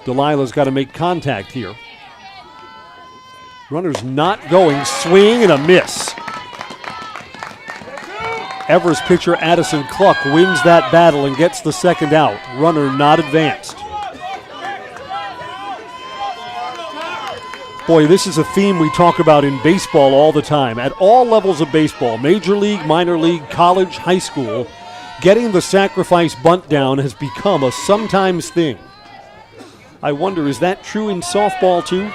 Delilah's got to make contact here. Runner's not going. Swing and a miss. Everest pitcher Addison Cluck wins that battle and gets the 2nd out. Runner not advanced. Boy, this is a theme we talk about in baseball all the time. At all levels of baseball, major league, minor league, college, high school, getting the sacrifice bunt down has become a sometimes thing. I wonder, is that true in softball too?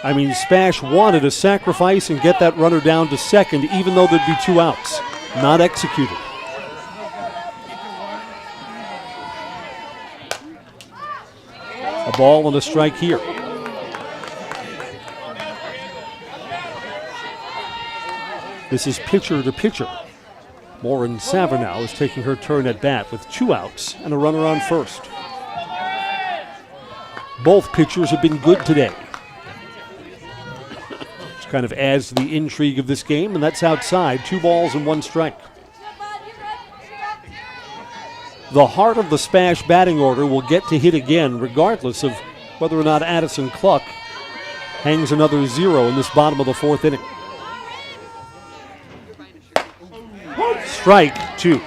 I mean, SPASH wanted to sacrifice and get that runner down to second, even though there'd be 2 outs. Not executed. A ball and a strike here. This is pitcher to pitcher. Lauren Savernow is taking her turn at bat with 2 outs and a runner on first. Both pitchers have been good today. Which kind of adds to the intrigue of this game, and that's outside. 2 balls and 1 strike. The heart of the SPASH batting order will get to hit again, regardless of whether or not Addison Cluck hangs another 0 in this bottom of the 4th inning. Strike 2.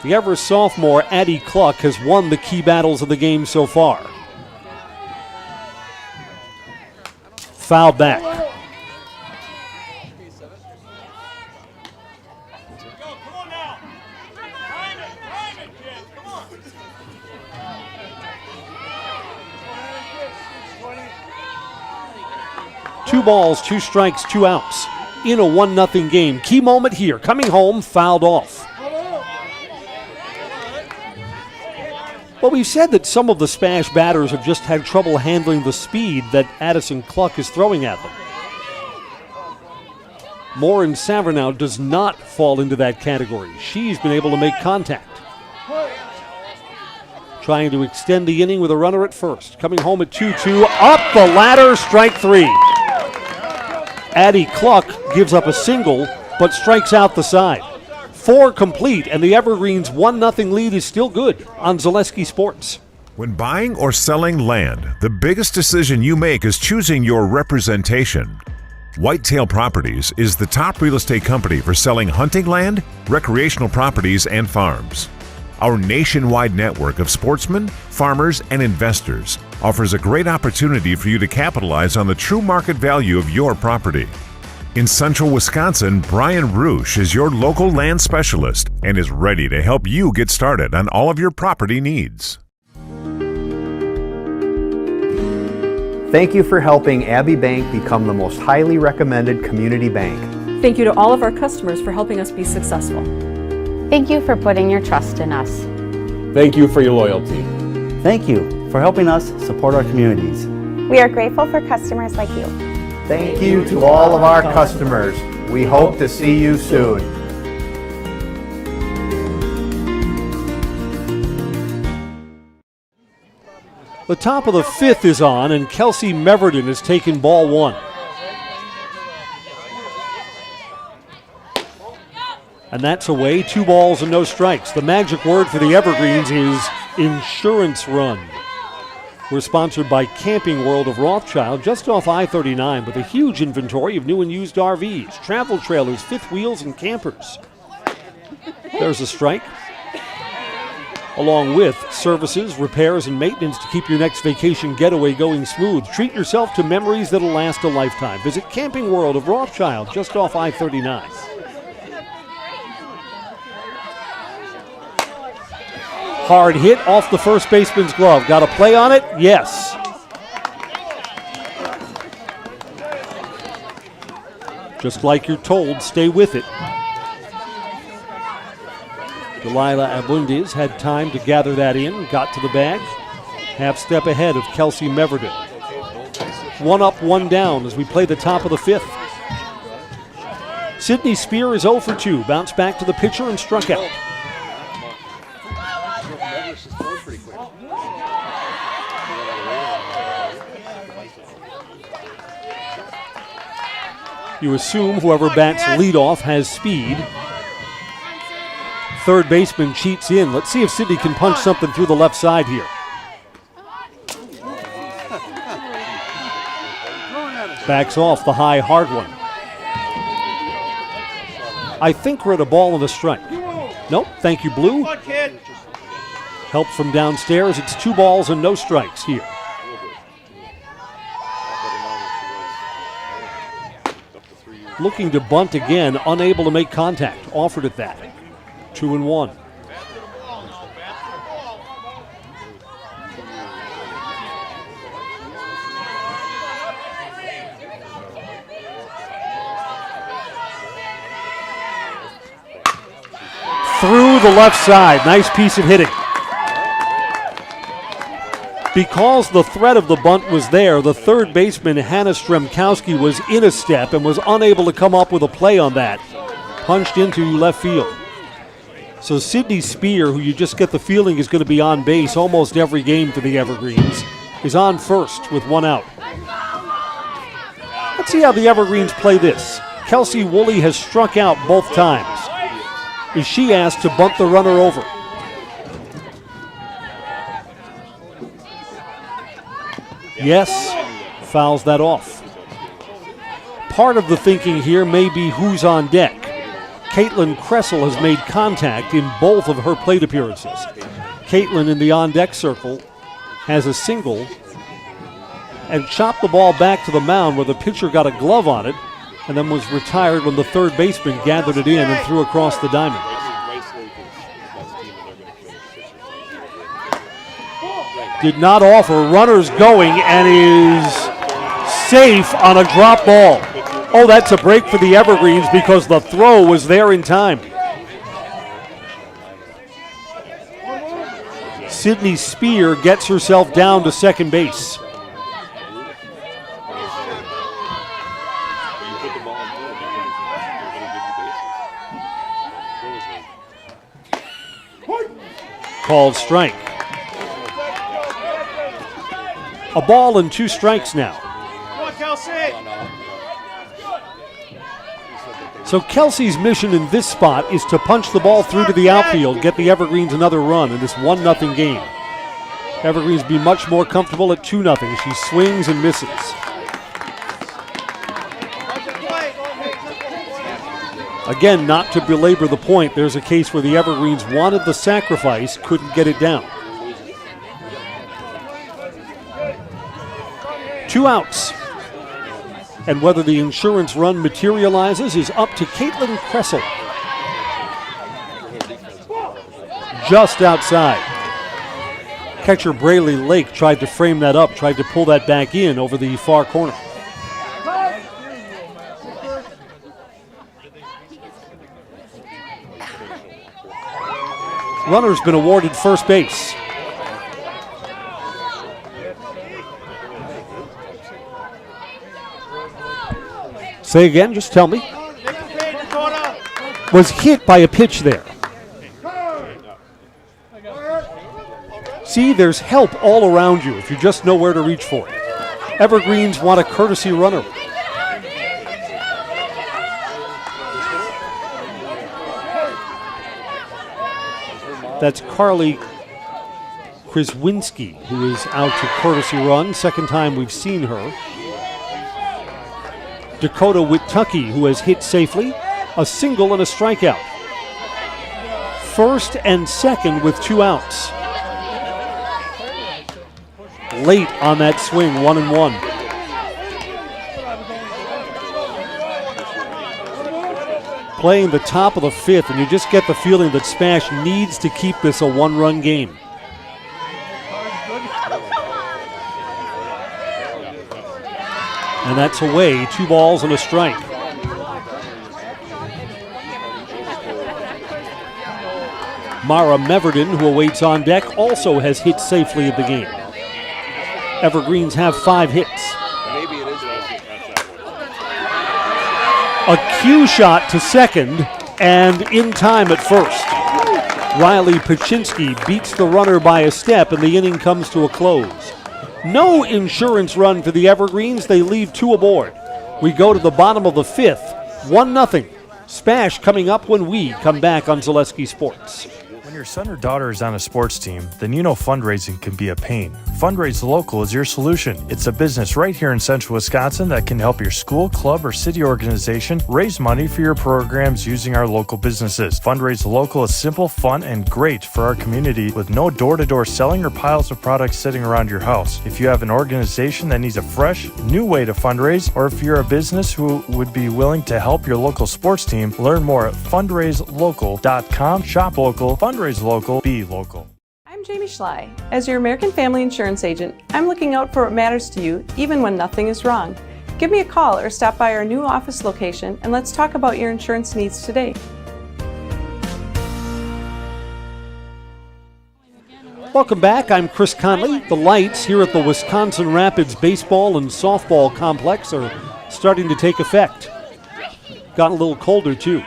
The Everest sophomore Addie Cluck has won the key battles of the game so far. Foul back. Two balls, 2 strikes, 2 outs in a 1-0 game. Key moment here. Coming home, fouled off. Well, we've said that some of the SPASH batters have just had trouble handling the speed that Addison Cluck is throwing at them. Lauren Savernow does not fall into that category. She's been able to make contact. Trying to extend the inning with a runner at first. Coming home at 2-2. Up the ladder, strike 3. Addie Cluck gives up a single, but strikes out the side. 4 complete, and the Evergreens' 1-0 lead is still good on Zaleski Sports. When buying or selling land, the biggest decision you make is choosing your representation. Whitetail Properties is the top real estate company for selling hunting land, recreational properties, and farms. Our nationwide network of sportsmen, farmers, and investors offers a great opportunity for you to capitalize on the true market value of your property. In central Wisconsin, Brian Roosh is your local land specialist and is ready to help you get started on all of your property needs. Thank you for helping Abbey Bank become the most highly recommended community bank. Thank you to all of our customers for helping us be successful. Thank you for putting your trust in us. Thank you for your loyalty. Thank you for helping us support our communities. We are grateful for customers like you. Thank you to all of our customers. We hope to see you soon. The top of the 5th is on, and Kelsey Meverden has taken ball 1. And that's away, 2 balls and no strikes. The magic word for the Evergreens is insurance run. We're sponsored by Camping World of Rothschild, just off I-39, with a huge inventory of new and used RVs, travel trailers, fifth wheels, and campers. There's a strike. Along with services, repairs, and maintenance to keep your next vacation getaway going smooth. Treat yourself to memories that'll last a lifetime. Visit Camping World of Rothschild, just off I-39. Hard hit off the first baseman's glove. Got a play on it? Yes. Just like you're told, stay with it. Delilah Abundes had time to gather that in, got to the bag. Half step ahead of Kelsey Meverden. 1 up, 1 down as we play the top of the 5th. Sydney Spear is 0 for 2. Bounced back to the pitcher and struck out. You assume whoever bats leadoff has speed. Third baseman cheats in. Let's see if Sydney can punch something through the left side here. Backs off the high, hard one. I think we're at a ball and a strike. Nope, thank you, Blue. Help from downstairs. It's 2 balls and no strikes here. Looking to bunt again, unable to make contact. Offered at that. 2-1. Through the left side. Nice piece of hitting. Because the threat of the bunt was there, the third baseman, Hannah Stremkowski, was in a step and was unable to come up with a play on that. Punched into left field. So Sydney Spear, who you just get the feeling is going to be on base almost every game for the Evergreens, is on first with 1 out. Let's see how the Evergreens play this. Kelsey Woolley has struck out both times. Is she asked to bunt the runner over? Yes, fouls that off. Part of the thinking here may be who's on deck. Caitlin Kressel has made contact in both of her plate appearances. Caitlin in the on-deck circle has a single and chopped the ball back to the mound where the pitcher got a glove on it and then was retired when the third baseman gathered it in and threw across the diamond. Did not offer, runners going, and is safe on a drop ball. Oh, that's a break for the Evergreens because the throw was there in time. Sydney Spear gets herself down to second base. Called strike. A ball and 2 strikes now. Come on, Kelsey. So Kelsey's mission in this spot is to punch the ball through to the outfield, get the Evergreens another run in this 1-0 game. Evergreens be much more comfortable at 2-0. She swings and misses. Again, not to belabor the point, there's a case where the Evergreens wanted the sacrifice, couldn't get it down. 2 outs. And whether the insurance run materializes is up to Caitlin Kressel. Just outside. Catcher Brayley Lake tried to frame that up, tried to pull that back in over the far corner. Runner's been awarded first base. Say again, just tell me. Was hit by a pitch there. See, there's help all around you if you just know where to reach for it. Evergreens want a courtesy runner. That's Carly Kraswinski, who is out to courtesy run. Second time we've seen her. Dakota Witucky, who has hit safely, a single and a strikeout. First and second with 2 outs. Late on that swing, 1-1. Playing the top of the 5th, and you just get the feeling that SPASH needs to keep this a 1-run game. And that's away, 2 balls and a strike. Mara Meverden, who awaits on deck, also has hit safely in the game. Evergreens have 5 hits. A cue shot to second and in time at first. Riley Paczynski beats the runner by a step and the inning comes to a close. No insurance run for the Evergreens. They leave 2 aboard. We go to the bottom of the 5th, 1-0. SPASH coming up when we come back on Zaleski Sports. When your son or daughter is on a sports team, then you know fundraising can be a pain. Fundraise Local is your solution. It's a business right here in central Wisconsin that can help your school, club, or city organization raise money for your programs using our local businesses. Fundraise Local is simple, fun, and great for our community with no door-to-door selling or piles of products sitting around your house. If you have an organization that needs a fresh, new way to fundraise, or if you're a business who would be willing to help your local sports team, learn more at fundraiselocal.com. Shop local, fundraise local, be local. I'm Jamie Schley. As your American Family Insurance agent, I'm looking out for what matters to you, even when nothing is wrong. Give me a call or stop by our new office location and let's talk about your insurance needs today. Welcome back. I'm Chris Conley. The lights here at the Wisconsin Rapids Baseball and Softball Complex are starting to take effect. Gotten a little colder, too.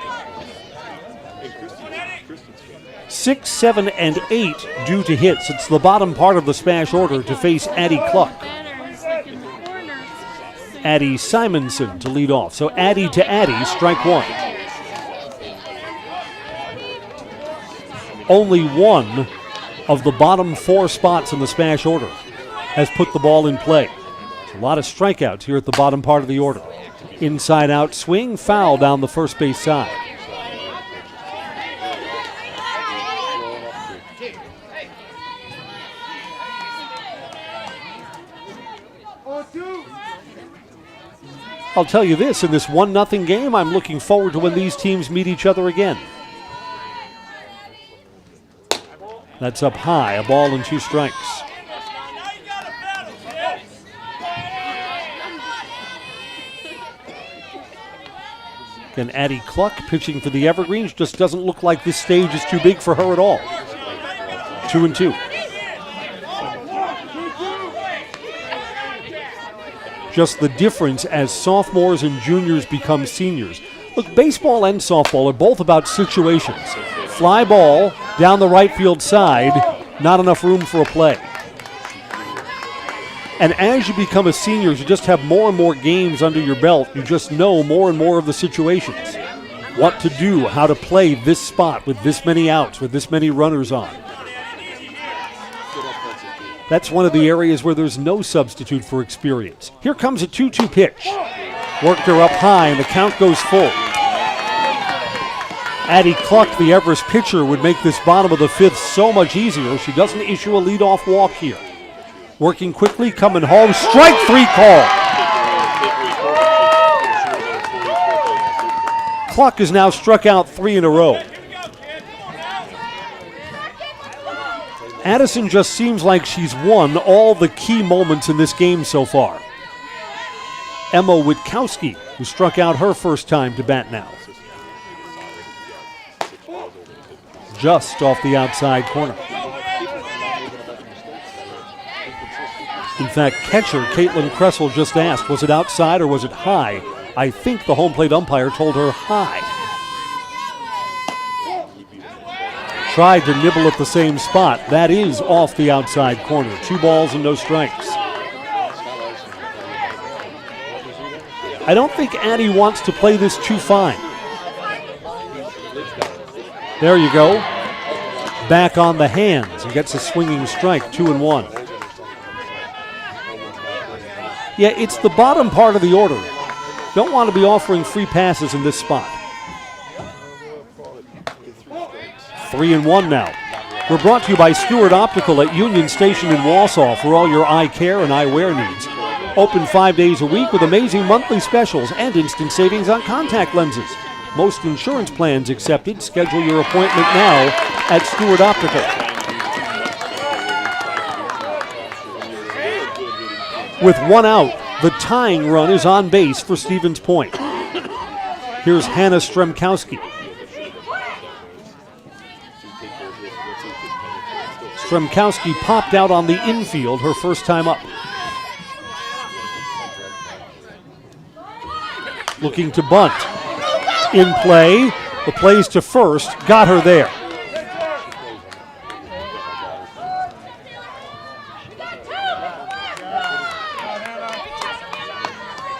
6, 7, and 8 due to hits. It's the bottom part of the SPASH order to face Addie Cluck. Addie Simonson to lead off. So Addie to Addie, strike one. Only one of the bottom 4 spots in the SPASH order has put the ball in play. There's a lot of strikeouts here at the bottom part of the order. Inside out swing, foul down the first base side. I'll tell you this, in this 1-0 game, I'm looking forward to when these teams meet each other again. That's up high, a ball and 2 strikes. Again, Addie Cluck pitching for the Evergreens. Just doesn't look like this stage is too big for her at all. 2-2. Just the difference as sophomores and juniors become seniors. Look, baseball and softball are both about situations. Fly ball down the right field side, not enough room for a play. And as you become a senior, you just have more and more games under your belt. You just know more and more of the situations. What to do, how to play this spot with this many outs, with this many runners on. That's one of the areas where there's no substitute for experience. Here comes a 2-2 pitch. Worked her up high, and the count goes full. Addie Cluck, the Everest pitcher, would make this bottom of the 5th so much easier. She doesn't issue a leadoff walk here. Working quickly, coming home. Strike 3 call. Cluck has now struck out 3 in a row. Addison just seems like she's won all the key moments in this game so far. Emma Witkowski, who struck out her first time to bat now. Just off the outside corner. In fact, catcher Caitlin Kressel just asked, was it outside or was it high? I think the home plate umpire told her high. Tried to nibble at the same spot. That is off the outside corner. 2 balls and no strikes. I don't think Addie wants to play this too fine. There you go. Back on the hands and gets a swinging strike, 2-1. Yeah, it's the bottom part of the order. Don't want to be offering free passes in this spot. 3-1 now. We're brought to you by Stewart Optical at Union Station in Wausau for all your eye care and eyewear needs. Open 5 days a week with amazing monthly specials and instant savings on contact lenses. Most insurance plans accepted. Schedule your appointment now at Stewart Optical. With 1 out, the tying run is on base for Stevens Point. Here's Hannah Stremkowski. Stremkowski popped out on the infield her first time up. Looking to bunt. In play. The plays to first. Got her there.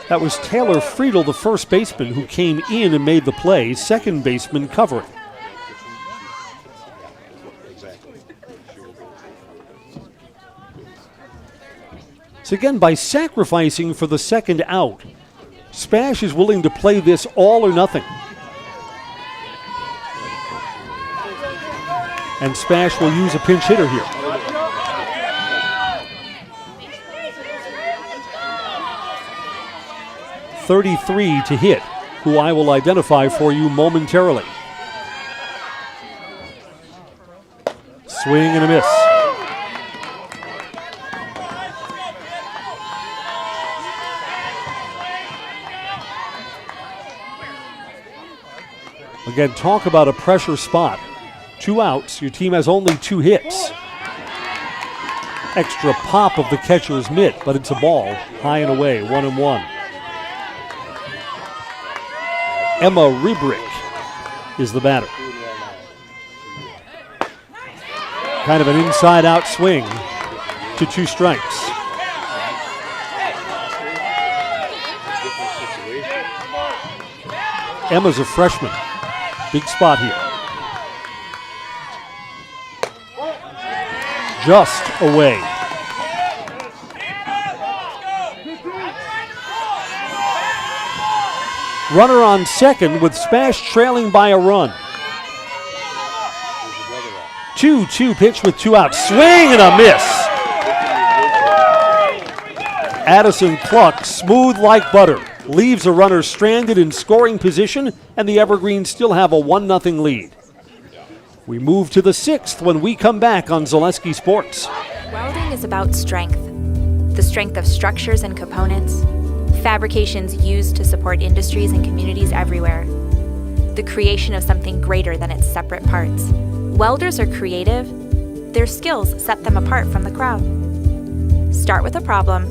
That was Taylor Friedel, the first baseman, who came in and made the play. Second baseman covering. So again, by sacrificing for the second out, SPASH is willing to play this all or nothing. And SPASH will use a pinch hitter here. .33 to hit, who I will identify for you momentarily. Swing and a miss. Again, talk about a pressure spot. 2 outs, your team has only 2 hits. Extra pop of the catcher's mitt, but it's a ball, high and away, 1-1. Emma Rebrick is the batter. Kind of an inside-out swing to 2 strikes. Emma's a freshman. Big spot here. Just away. Runner on second with SPASH trailing by a run. 2-2 pitch with 2 outs. Swing and a miss. Addison Cluck, smooth like butter, leaves a runner stranded in scoring position, and the Evergreens still have a 1-0 lead. We move to the 6th when we come back on Zaleski Sports. Welding is about strength. The strength of structures and components, fabrications used to support industries and communities everywhere. The creation of something greater than its separate parts. Welders are creative. Their skills set them apart from the crowd. Start with a problem,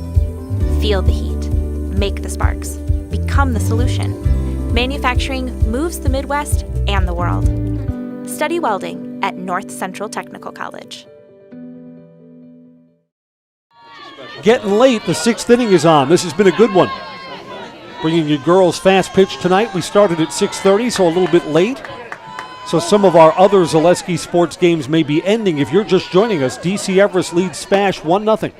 feel the heat, make the sparks, become the solution. Manufacturing moves the Midwest and the world. Study welding at North Central Technical College. Getting late, the 6th inning is on. This has been a good one. Bringing you girls fast pitch tonight. We started at 6:30, so a little bit late. So some of our other Zaleski sports games may be ending. If you're just joining us, DC Everest leads SPASH 1-0.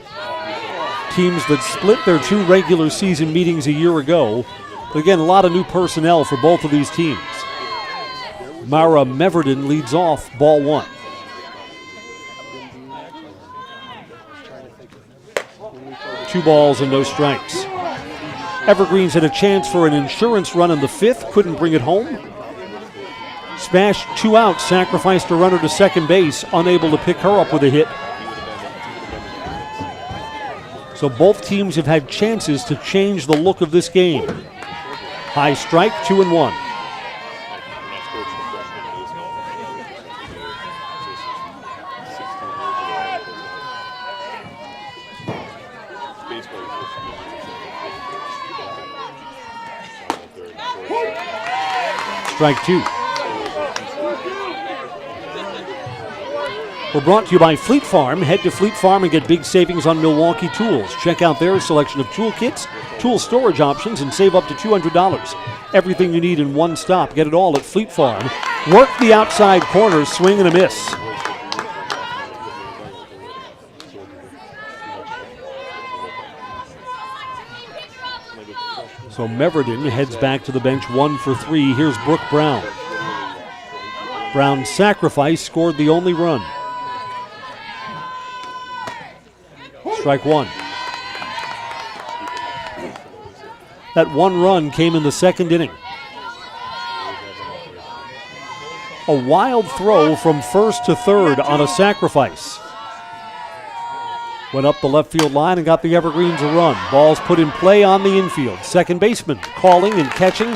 Teams that split their 2 regular season meetings a year ago. But again, a lot of new personnel for both of these teams. Mara Meverden leads off, ball 1. Two balls and no strikes. Evergreens had a chance for an insurance run in the 5th, couldn't bring it home. SPASH 2 outs, sacrificed a runner to second base, unable to pick her up with a hit. So both teams have had chances to change the look of this game. High strike, 2-1. Strike 2. We're brought to you by Fleet Farm. Head to Fleet Farm and get big savings on Milwaukee tools. Check out their selection of tool kits, tool storage options, and save up to $200. Everything you need in one stop. Get it all at Fleet Farm. Work the outside corner, swing and a miss. So Meverden heads back to the bench, 1 for 3. Here's Brooke Brown. Brown's sacrifice scored the only run. Strike 1. That 1 run came in the 2nd inning. A wild throw from 1st to 3rd on a sacrifice. Went up the left field line and got the Evergreens a run. Ball's put in play on the infield. Second baseman calling and catching.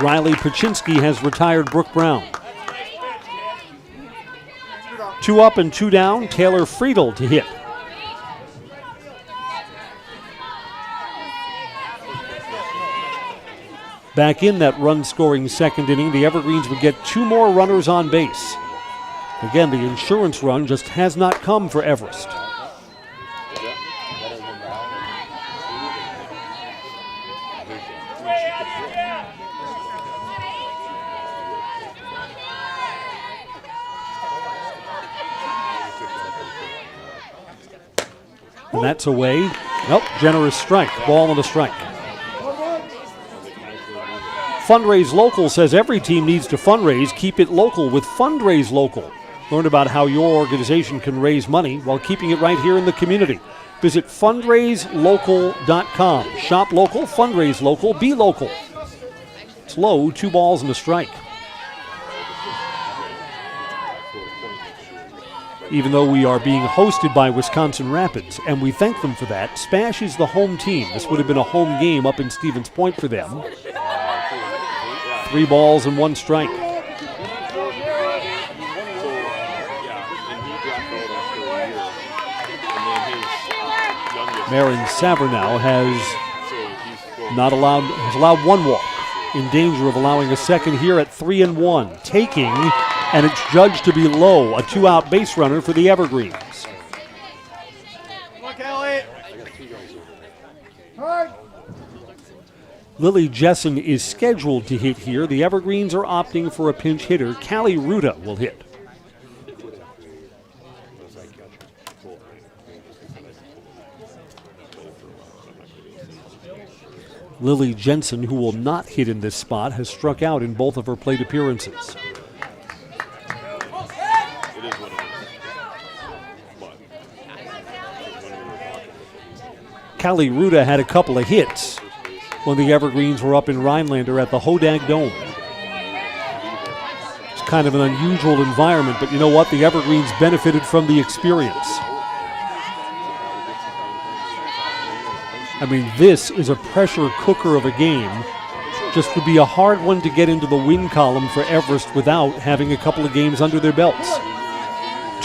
Riley Paczynski has retired Brooke Brown. 2 up and 2 down. Taylor Friedel to hit. Back in that run-scoring 2nd inning, the Evergreens would get 2 more runners on base. Again, the insurance run just has not come for Everest. And that's away. Nope, generous strike. Ball and a strike. Fundraise Local says every team needs to fundraise. Keep it local with Fundraise Local. Learn about how your organization can raise money while keeping it right here in the community. Visit fundraiselocal.com. Shop local, fundraise local, be local. It's low, 2 balls and a strike. Even though we are being hosted by Wisconsin Rapids, and we thank them for that, SPASH is the home team. This would have been a home game up in Stevens Point for them. 3 balls and 1 strike. Marin Savernow has allowed 1 walk, in danger of allowing a second here at 3-1. Taking, and it's judged to be low, a 2-out base runner for the Evergreens. Lily Jessen is scheduled to hit here. The Evergreens are opting for a pinch hitter. Callie Ruda will hit. Lily Jensen, who will not hit in this spot, has struck out in both of her plate appearances. Callie Ruda had a couple of hits when the Evergreens were up in Rhinelander at the Hodag Dome. It's kind of an unusual environment, but you know what? The Evergreens benefited from the experience. I mean, this is a pressure cooker of a game. Just would be a hard one to get into the win column for Everest without having a couple of games under their belts.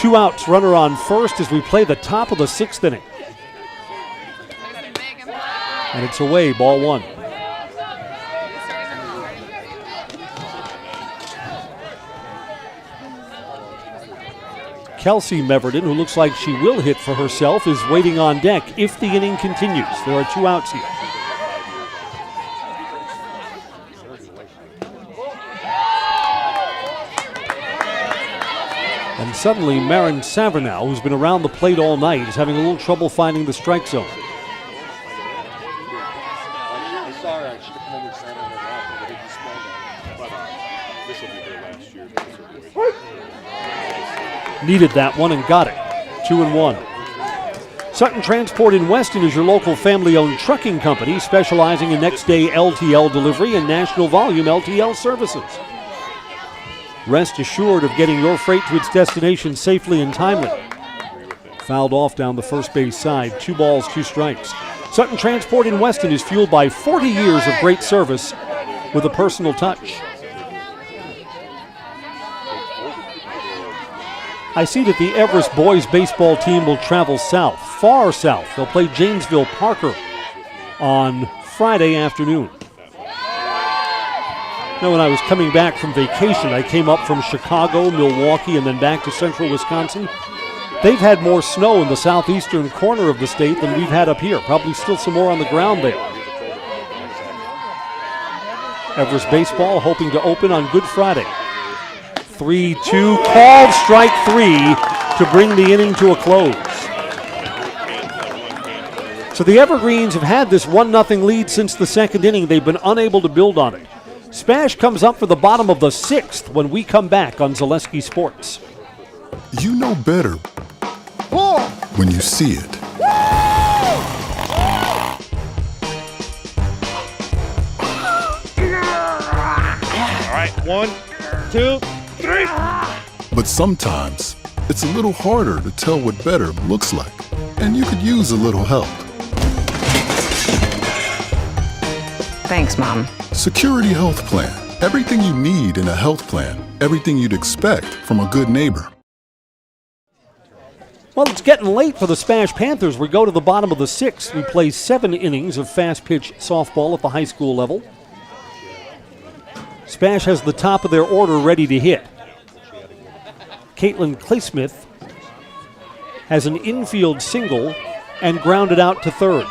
2 outs, runner on first as we play the top of the 6th inning. And it's away, ball 1. Kelsey Meverden, who looks like she will hit for herself, is waiting on deck if the inning continues. There are 2 outs here. And suddenly Marin Savernow, who's been around the plate all night, is having a little trouble finding the strike zone. Needed that one and got it. 2-1. Sutton Transport in Weston is your local family-owned trucking company specializing in next-day LTL delivery and national volume LTL services. Rest assured of getting your freight to its destination safely and timely. Fouled off down the first base side. 2 balls, 2 strikes. Sutton Transport in Weston is fueled by 40 years of great service with a personal touch. I see that the Everest boys baseball team will travel south, far south. They'll play Janesville Parker on Friday afternoon. Now, when I was coming back from vacation, I came up from Chicago, Milwaukee, and then back to central Wisconsin. They've had more snow in the southeastern corner of the state than we've had up here. Probably still some more on the ground there. Everest baseball hoping to open on Good Friday. 3-2, called strike 3 to bring the inning to a close. So the Evergreens have had this 1-0 lead since the 2nd inning. They've been unable to build on it. SPASH comes up for the bottom of the 6th when we come back on Zaleski Sports. You know better when you see it. All right, 1, 2, 3. But sometimes it's a little harder to tell what better looks like, and you could use a little help. Thanks, Mom. Security Health Plan. Everything you need in a health plan. Everything you'd expect from a good neighbor. Well, it's getting late for the SPASH Panthers. We go to the bottom of the 6th. We play 7 innings of fast-pitch softball at the high school level. SPASH has the top of their order ready to hit. Caitlin Claysmith has an infield single and grounded out to third.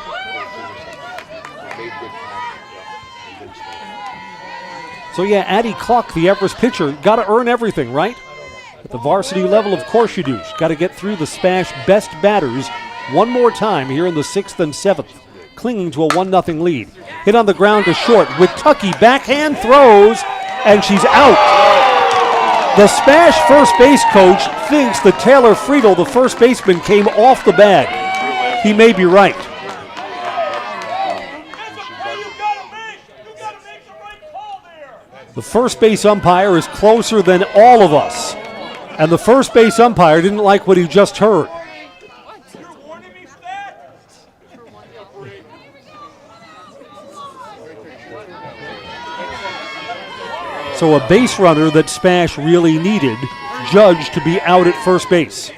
So yeah, Addie Cluck, the Everest pitcher, got to earn everything, right? At the varsity level, of course you do. Got to get through the SPASH best batters one more time here in the 6th and 7th, clinging to a 1-0 lead. Hit on the ground to short. Wittucky backhand throws, and she's out. The SPASH first base coach thinks that Taylor Friedel, the first baseman, came off the bag. He may be right. The first base umpire is closer than all of us, and the first base umpire didn't like what he just heard. So a base runner that SPASH really needed, judged to be out at first base.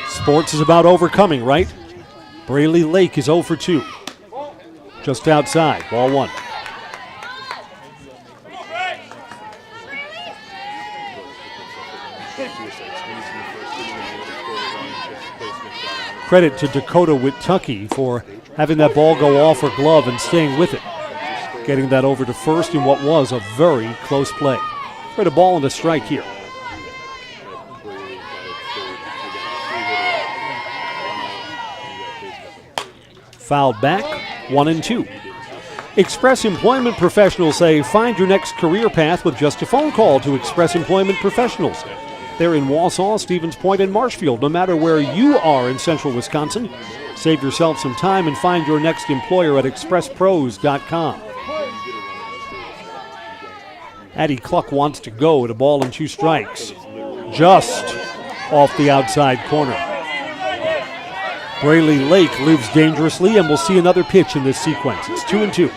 Sports is about overcoming, right? Braley Lake is 0 for 2. Just outside, ball 1. Credit to Dakota Wittucky for having that ball go off her glove and staying with it. Getting that over to first in what was a very close play. Right, a ball and a strike here. Fouled back, 1-2. Express Employment Professionals say find your next career path with just a phone call to Express Employment Professionals. They're in Wausau, Stevens Point, and Marshfield. No matter where you are in central Wisconsin, save yourself some time and find your next employer at expresspros.com. Addie Cluck wants to go at a ball and 2 strikes. Just off the outside corner. Braley Lake lives dangerously, and we'll see another pitch in this sequence. It's 2-2.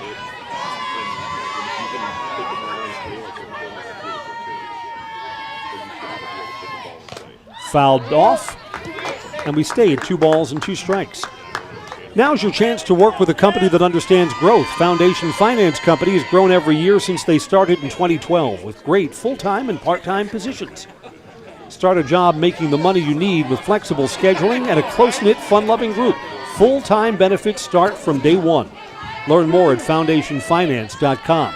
Fouled off, and we stay at 2 balls and 2 strikes. Now's your chance to work with a company that understands growth. Foundation Finance Company has grown every year since they started in 2012 with great full-time and part-time positions. Start a job making the money you need with flexible scheduling and a close-knit, fun-loving group. Full-time benefits start from day 1. Learn more at foundationfinance.com.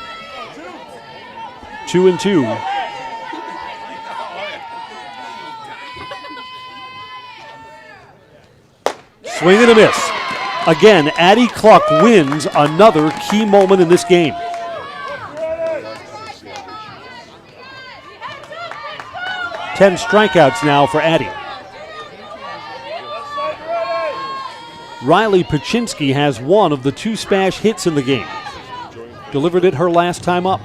2-2. Swing and a miss. Again, Addie Cluck wins another key moment in this game. Ten strikeouts now for Addie. Riley Paczynski has one of the 2 SPASH hits in the game. Delivered it her last time up.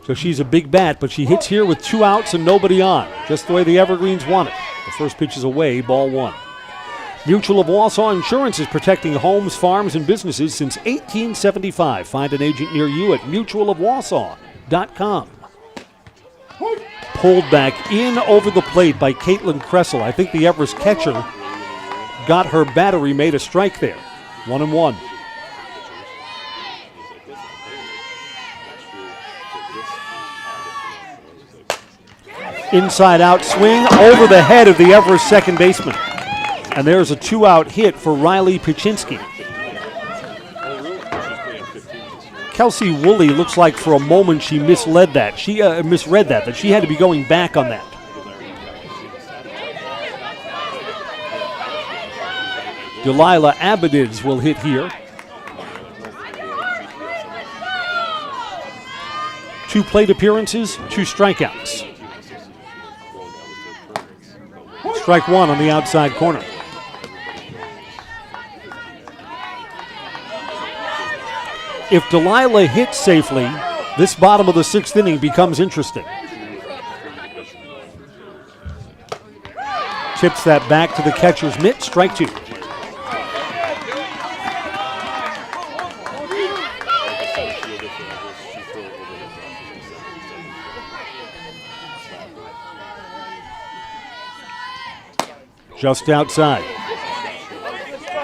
So she's a big bat, but she hits here with 2 outs and nobody on, just the way the Evergreens want it. The first pitch is away, ball 1. Mutual of Wausau Insurance is protecting homes, farms, and businesses since 1875. Find an agent near you at mutualofwausau.com. Pulled back in over the plate by Caitlin Kressel. I think the Everest catcher got her battery, made a strike there. 1-1. Inside out swing over the head of the Everest second baseman. And there's a 2-out hit for Riley Paczynski. Kelsey Woolley looks like for a moment she misread that. She had to be going back on that. Delilah Abediz will hit here. 2 plate appearances, 2 strikeouts. Strike 1 on the outside corner. If Delilah hits safely, this bottom of the 6th inning becomes interesting. Tips that back to the catcher's mitt, strike 2. Just outside.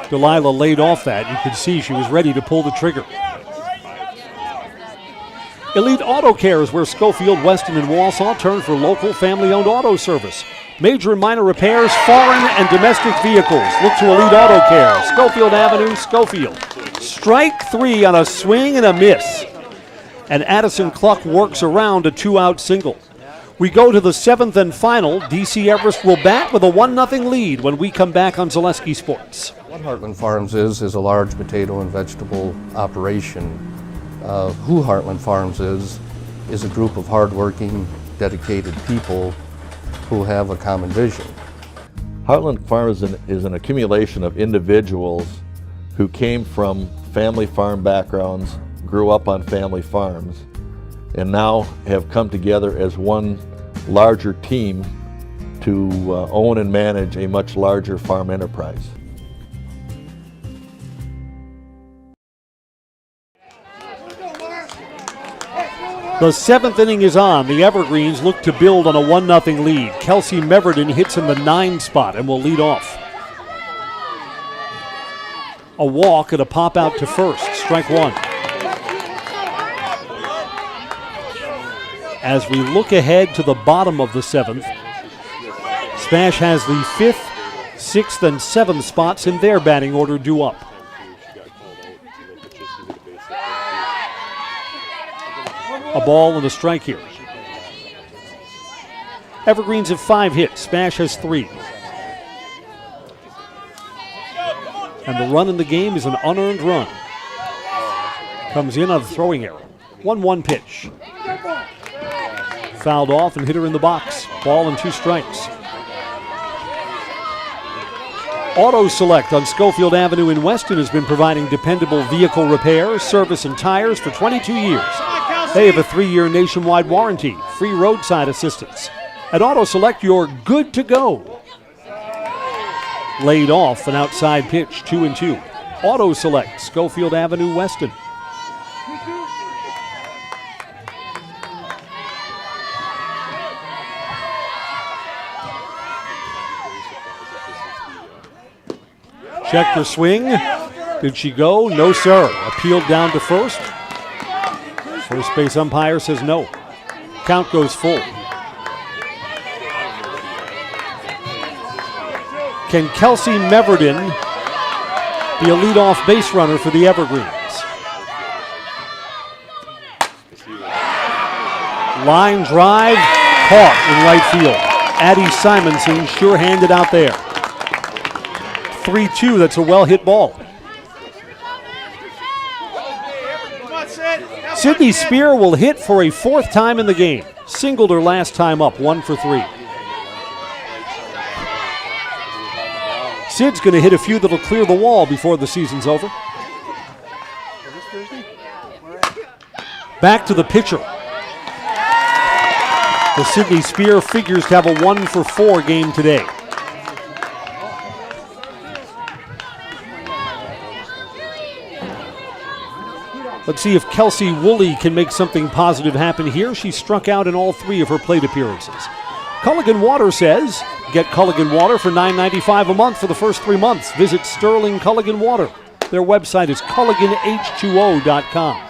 Delilah laid off that. You could see she was ready to pull the trigger. Elite Auto Care is where Schofield, Weston, and Wausau turn for local family-owned auto service. Major and minor repairs, foreign and domestic vehicles. Look to Elite Auto Care, Schofield Avenue, Schofield. Strike 3 on a swing and a miss. And Addison Cluck works around a 2-out single. We go to the 7th and final. DC Everest will bat with a 1-0 lead when we come back on Zaleski Sports. What Heartland Farms is a large potato and vegetable operation. Who Heartland Farms is a group of hardworking, dedicated people who have a common vision. Heartland Farms is an accumulation of individuals who came from family farm backgrounds, grew up on family farms, and now have come together as one larger team to own and manage a much larger farm enterprise. The 7th inning is on. The Evergreens look to build on a 1-0 lead. Kelsey Meverden hits in the 9 spot and will lead off. A walk and a pop out to first. Strike one. As we look ahead to the bottom of the 7th, SPASH has the 5th, 6th, and 7th spots in their batting order due up. A ball and a strike here. Evergreens have 5 hits. SPASH has 3. And the run in the game is an unearned run. Comes in on a throwing error. 1-1 pitch. Fouled off and hit her in the box. Ball and 2 strikes. Auto Select on Schofield Avenue in Weston has been providing dependable vehicle repair, service, and tires for 22 years. They have a 3-year nationwide warranty, free roadside assistance. At Auto Select, you're good to go. Laid off, an outside pitch, 2-2. Auto Select, Schofield Avenue, Weston. Checked her swing. Did she go? No, sir. Appealed down to first. First base umpire says no. Count goes full. Can Kelsey Meverden be a leadoff base runner for the Evergreens? Line drive, caught in right field. Addie Simonson sure-handed out there. 3-2, that's a well-hit ball. Sydney Spear will hit for a 4th time in the game. Singled her last time up, 1 for 3. Sid's going to hit a few that'll clear the wall before the season's over. Back to the pitcher. The Sydney Spear figures to have a 1 for 4 game today. Let's see if Kelsey Woolley can make something positive happen here. She struck out in all 3 of her plate appearances. Culligan Water says, get Culligan Water for $9.95 a month for the first 3 months. Visit Sterling Culligan Water. Their website is culliganh2o.com.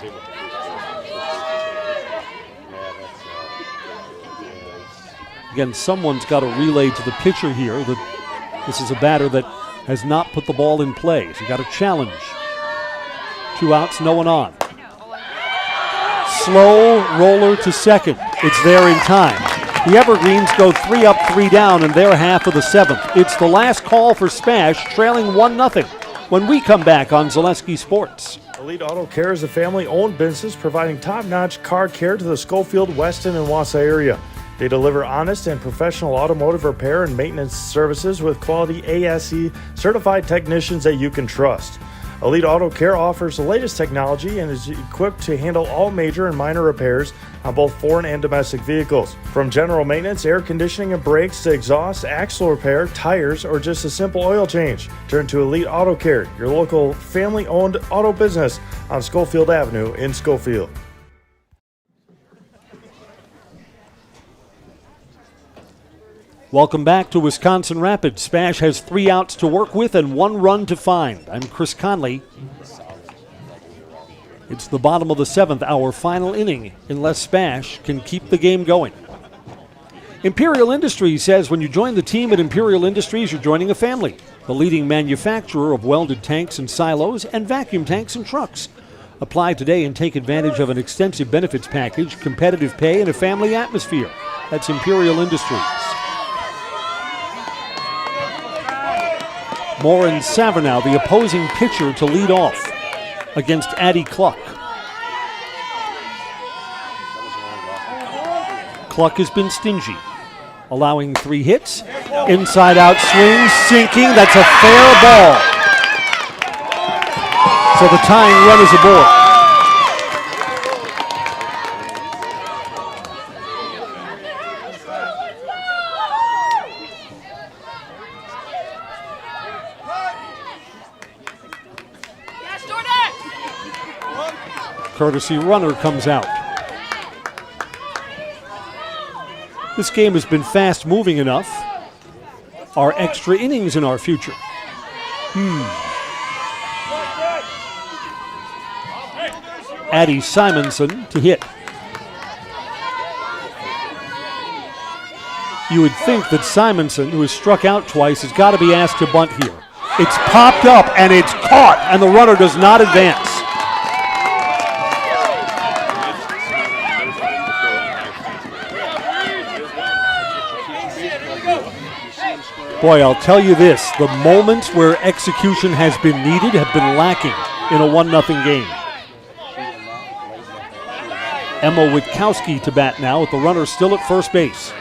Again, someone's got to relay to the pitcher here that this is a batter that has not put the ball in play. So you got a challenge. 2 outs, no one on. Slow roller to second. It's there in time. The Evergreens go 3 up, 3 down in their half of the 7th. It's the last call for SPASH, trailing 1-0 when we come back on Zaleski Sports. Elite Auto Care is a family-owned business providing top-notch car care to the Schofield, Weston, and WIAA area. They deliver honest and professional automotive repair and maintenance services with quality ASE certified technicians that you can trust. Elite Auto Care offers the latest technology and is equipped to handle all major and minor repairs on both foreign and domestic vehicles. From general maintenance, air conditioning and brakes to exhaust, axle repair, tires, or just a simple oil change. Turn to Elite Auto Care, your local family-owned auto business on Schofield Avenue in Schofield. Welcome back to Wisconsin Rapids. SPASH has 3 outs to work with and 1 run to find. I'm Chris Conley. It's the bottom of the 7th, our final inning, unless SPASH can keep the game going. Imperial Industries says when you join the team at Imperial Industries, you're joining a family. The leading manufacturer of welded tanks and silos and vacuum tanks and trucks. Apply today and take advantage of an extensive benefits package, competitive pay, and a family atmosphere. That's Imperial Industries. Morin Savernow, the opposing pitcher, to lead off against Addie Cluck. Cluck has been stingy, allowing 3 hits. Inside out swing, sinking. That's a fair ball. So the tying run is aboard. Courtesy runner comes out. This game has been fast moving enough. Are extra innings in our future? Addie Simonson to hit. You would think that Simonson, who has struck out twice, has got to be asked to bunt here. It's popped up and it's caught, and the runner does not advance. Boy, I'll tell you this, the moments where execution has been needed have been lacking in a 1-0 game. Emma Witkowski to bat now with the runner still at first base.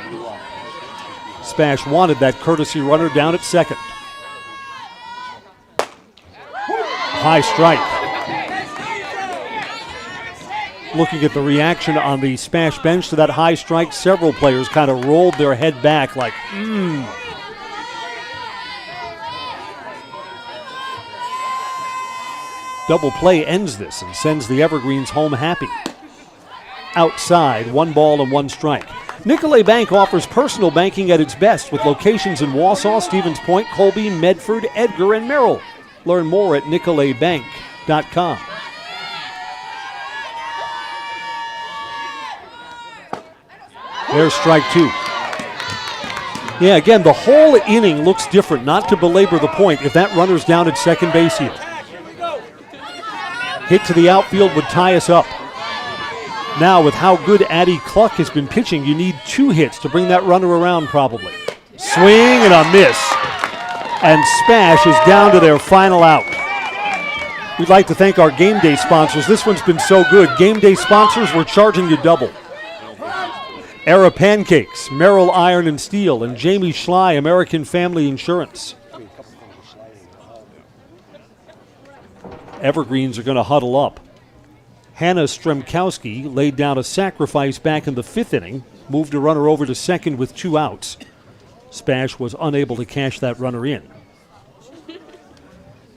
SPASH wanted that courtesy runner down at second. High strike. Looking at the reaction on the SPASH bench to that high strike, several players kind of rolled their head back like, Double play ends this and sends the Evergreens home happy. Outside, 1 ball and 1 strike. Nicolay Bank offers personal banking at its best with locations in Wausau, Stevens Point, Colby, Medford, Edgar, and Merrill. Learn more at nicolaybank.com. There's strike 2. Yeah, again, the whole inning looks different. Not to belabor the point, if that runner's down at second base here. Hit to the outfield would tie us up. Now, with how good Addie Cluck has been pitching, you need 2 hits to bring that runner around probably. Swing and a miss. And SPASH is down to their final out. We'd like to thank our game day sponsors. This one's been so good. Game day sponsors, we're charging you double. Era Pancakes, Merrill Iron and Steel, and Jamie Schley, American Family Insurance. Evergreens are going to huddle up. Hannah Stremkowski laid down a sacrifice back in the 5th inning, moved a runner over to second with 2 outs. SPASH was unable to cash that runner in.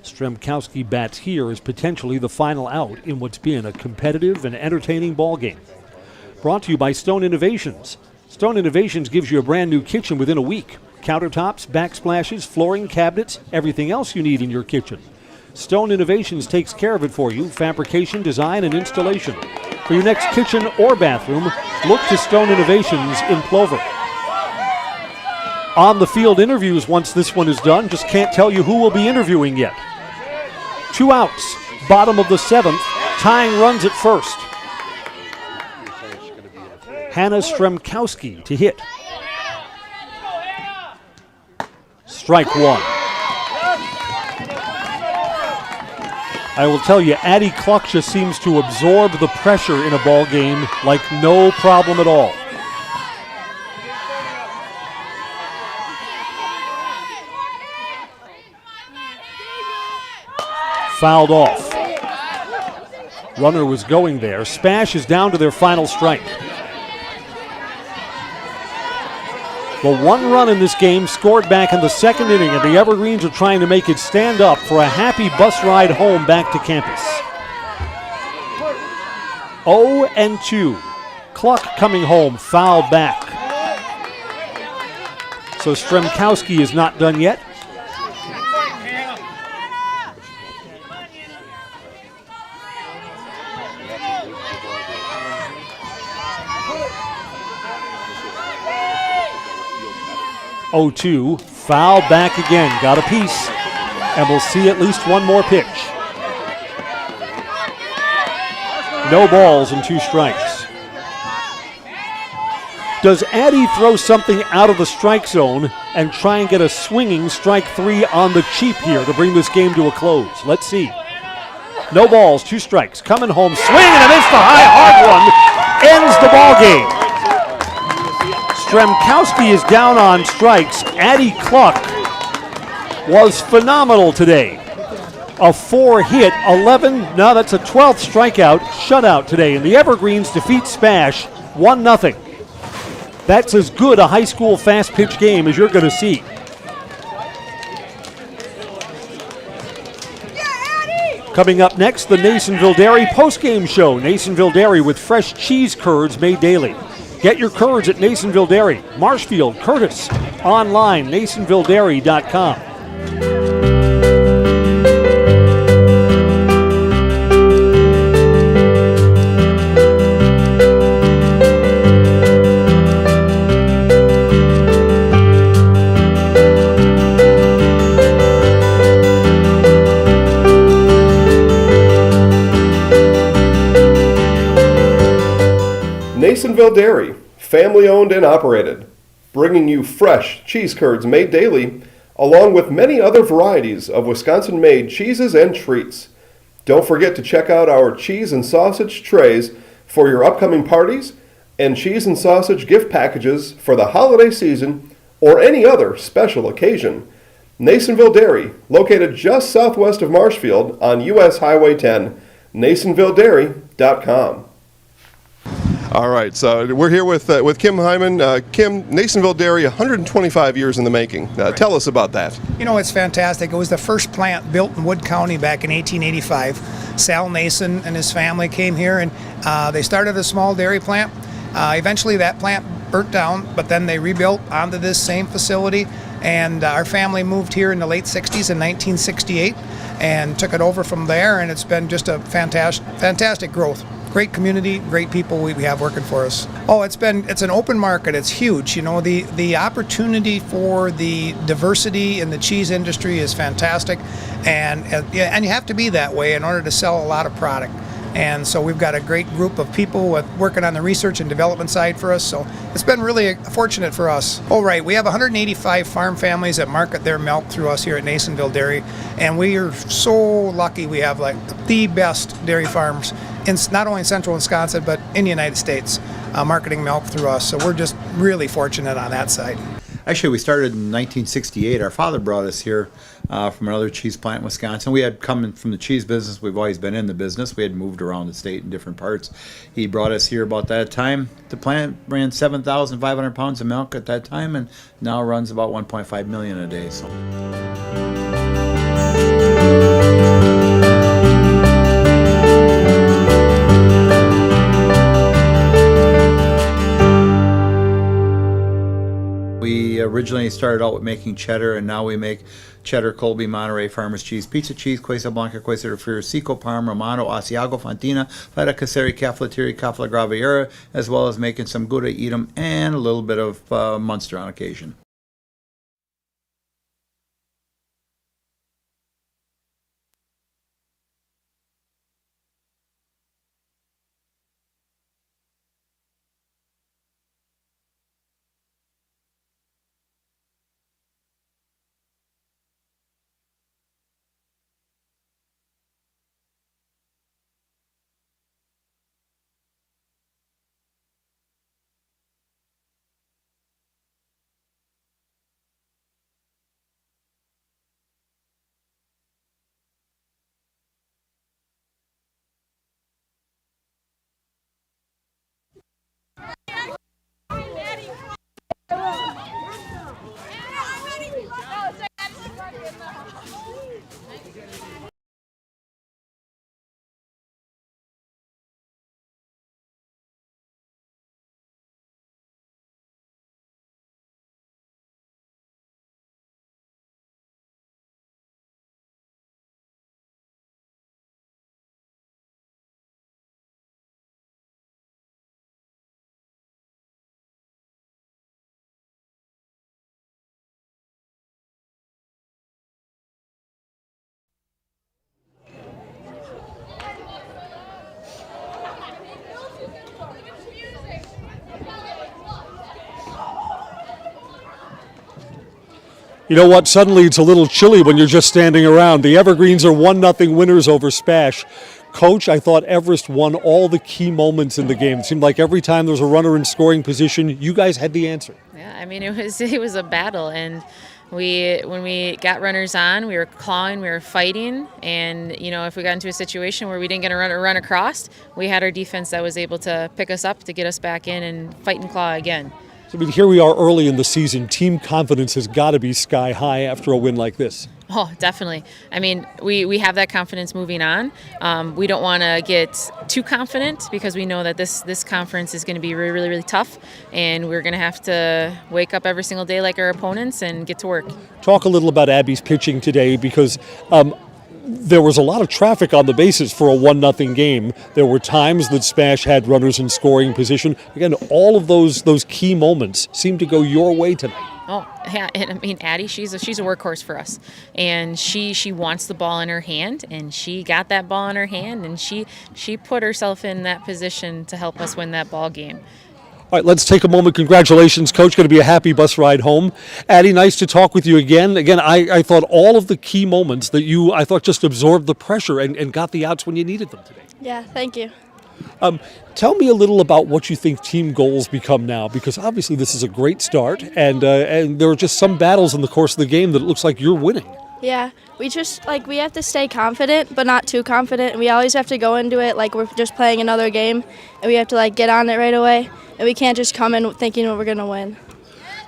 Stremkowski bats here as potentially the final out in what's been a competitive and entertaining ball game. Brought to you by Stone Innovations. Stone Innovations gives you a brand new kitchen within a week. Countertops, backsplashes, flooring, cabinets, everything else you need in your kitchen. Stone Innovations takes care of it for you, fabrication, design, and installation. For your next kitchen or bathroom, look to Stone Innovations in Plover. On the field interviews once this one is done, just can't tell you who will be interviewing yet. 2 outs, bottom of the 7th, tying runs at first. Hannah Stremkowski to hit. Strike 1. I will tell you, Addie Cluck just seems to absorb the pressure in a ball game like no problem at all. Fouled off. Runner was going there. SPASH is down to their final strike. The 1 run in this game scored back in the 2nd inning, and the Evergreens are trying to make it stand up for a happy bus ride home back to campus. 0-2. Cluck coming home, fouled back. So Stremkowski is not done yet. Foul back again, got a piece, and we'll see at least 1 more pitch. No balls and 2 strikes. Does Addy throw something out of the strike zone and try and get a swinging strike 3 on the cheap here to bring this game to a close? Let's see. No balls, 2 strikes. Coming home, swing and a miss. The high, hard one ends the ball game. Stremkowski is down on strikes. Addy Cluck was phenomenal today. A 4-hit, 11, now that's a 12th strikeout, shutout today. And the Evergreens defeat SPASH 1-0. That's as good a high school fast pitch game as you're going to see. Coming up next, the Nasonville Dairy postgame show. Nasonville Dairy with fresh cheese curds made daily. Get your curds at Nasonville Dairy, Marshfield, Curtis. Online, NasonvilleDairy.com. Nasonville Dairy, family owned and operated, bringing you fresh cheese curds made daily, along with many other varieties of Wisconsin-made cheeses and treats. Don't forget to check out our cheese and sausage trays for your upcoming parties and cheese and sausage gift packages for the holiday season or any other special occasion. Nasonville Dairy, located just southwest of Marshfield on US Highway 10, NasonvilleDairy.com. All right, so we're here with Kim Hyman. Kim, Nasonville Dairy, 125 years in the making. Tell us about that. You know, it's fantastic. It was the first plant built in Wood County back in 1885. Sal Nason and his family came here, and they started a small dairy plant. Eventually that plant burnt down, but then they rebuilt onto this same facility, and our family moved here in the late 60s in 1968 and took it over from there, and it's been just a fantastic growth. Great community, great people we have working for us. Oh, it's an open market. It's huge. You know, the opportunity for the diversity in the cheese industry is fantastic, and you have to be that way in order to sell a lot of product. And so we've got a great group of people working on the research and development side for us. So it's been really fortunate for us. Oh, right. We have 185 farm families that market their milk through us here at Nasonville Dairy. And we are so lucky we have like the best dairy farms in not only in central Wisconsin, but in the United States, marketing milk through us. So we're just really fortunate on that side. Actually, we started in 1968. Our father brought us here from another cheese plant in Wisconsin. We had come from the cheese business. We've always been in the business. We had moved around the state in different parts. He brought us here about that time. The plant ran 7,500 pounds of milk at that time, and now runs about 1.5 million a day. So. We originally started out with making cheddar, and now we make cheddar, Colby, Monterey, Farmers Cheese, Pizza Cheese, Quesa Blanca, Quesa de Friar, Seco, Parm, Romano, Asiago, Fontina, Feta Caseri, Caflateri, Cafla Graviera, as well as making some Gouda Edam and a little bit of Munster on occasion. You know what? Suddenly it's a little chilly when you're just standing around. The Evergreens are 1-0 winners over SPASH. Coach, I thought Everest won all the key moments in the game. It seemed like every time there was a runner in scoring position, you guys had the answer. Yeah, I mean, it was a battle, and when we got runners on, we were clawing, we were fighting, and you know, if we got into a situation where we didn't get a run across, we had our defense that was able to pick us up to get us back in and fight and claw again. So, I mean, here we are early in the season. Team confidence has got to be sky high after a win like this. Oh, definitely. I mean, we have that confidence moving on. We don't want to get too confident because we know that this conference is going to be really, really, really tough, and we're going to have to wake up every single day like our opponents and get to work. Talk a little about Abby's pitching today, because there was a lot of traffic on the bases for a 1-0 game. There were times that SPASH had runners in scoring position. Again, all of those key moments seemed to go your way tonight. Oh, yeah, and I mean, Addie, she's a workhorse for us, and she wants the ball in her hand, and she got that ball in her hand, and she put herself in that position to help us win that ball game. All right, let's take a moment. Congratulations, Coach. Going to be a happy bus ride home. Addie, nice to talk with you again. Again, I thought all of the key moments that I thought just absorbed the pressure and got the outs when you needed them today. Yeah, thank you. Tell me a little about what you think team goals become now, because obviously this is a great start, and there are just some battles in the course of the game that it looks like you're winning. Yeah, we just, we have to stay confident, but not too confident. We always have to go into it like we're just playing another game, and we have to, get on it right away, and we can't just come in thinking we're going to win.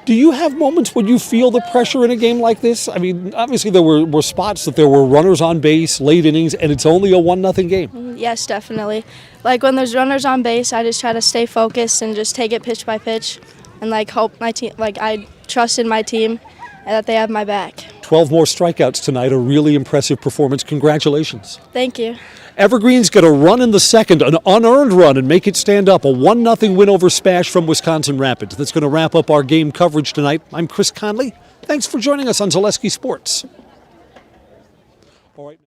Do you have moments when you feel the pressure in a game like this? I mean, obviously there were spots that there were runners on base, late innings, and it's only a 1-0 game. Yes, definitely. When there's runners on base, I just try to stay focused and just take it pitch by pitch, and hope my team, I trust in my team and that they have my back. 12 more strikeouts tonight, a really impressive performance. Congratulations. Thank you. Evergreen's got a run in the second, an unearned run, and make it stand up. A 1-0 win over SPASH from Wisconsin Rapids. That's going to wrap up our game coverage tonight. I'm Chris Conley. Thanks for joining us on Zaleski Sports. All right.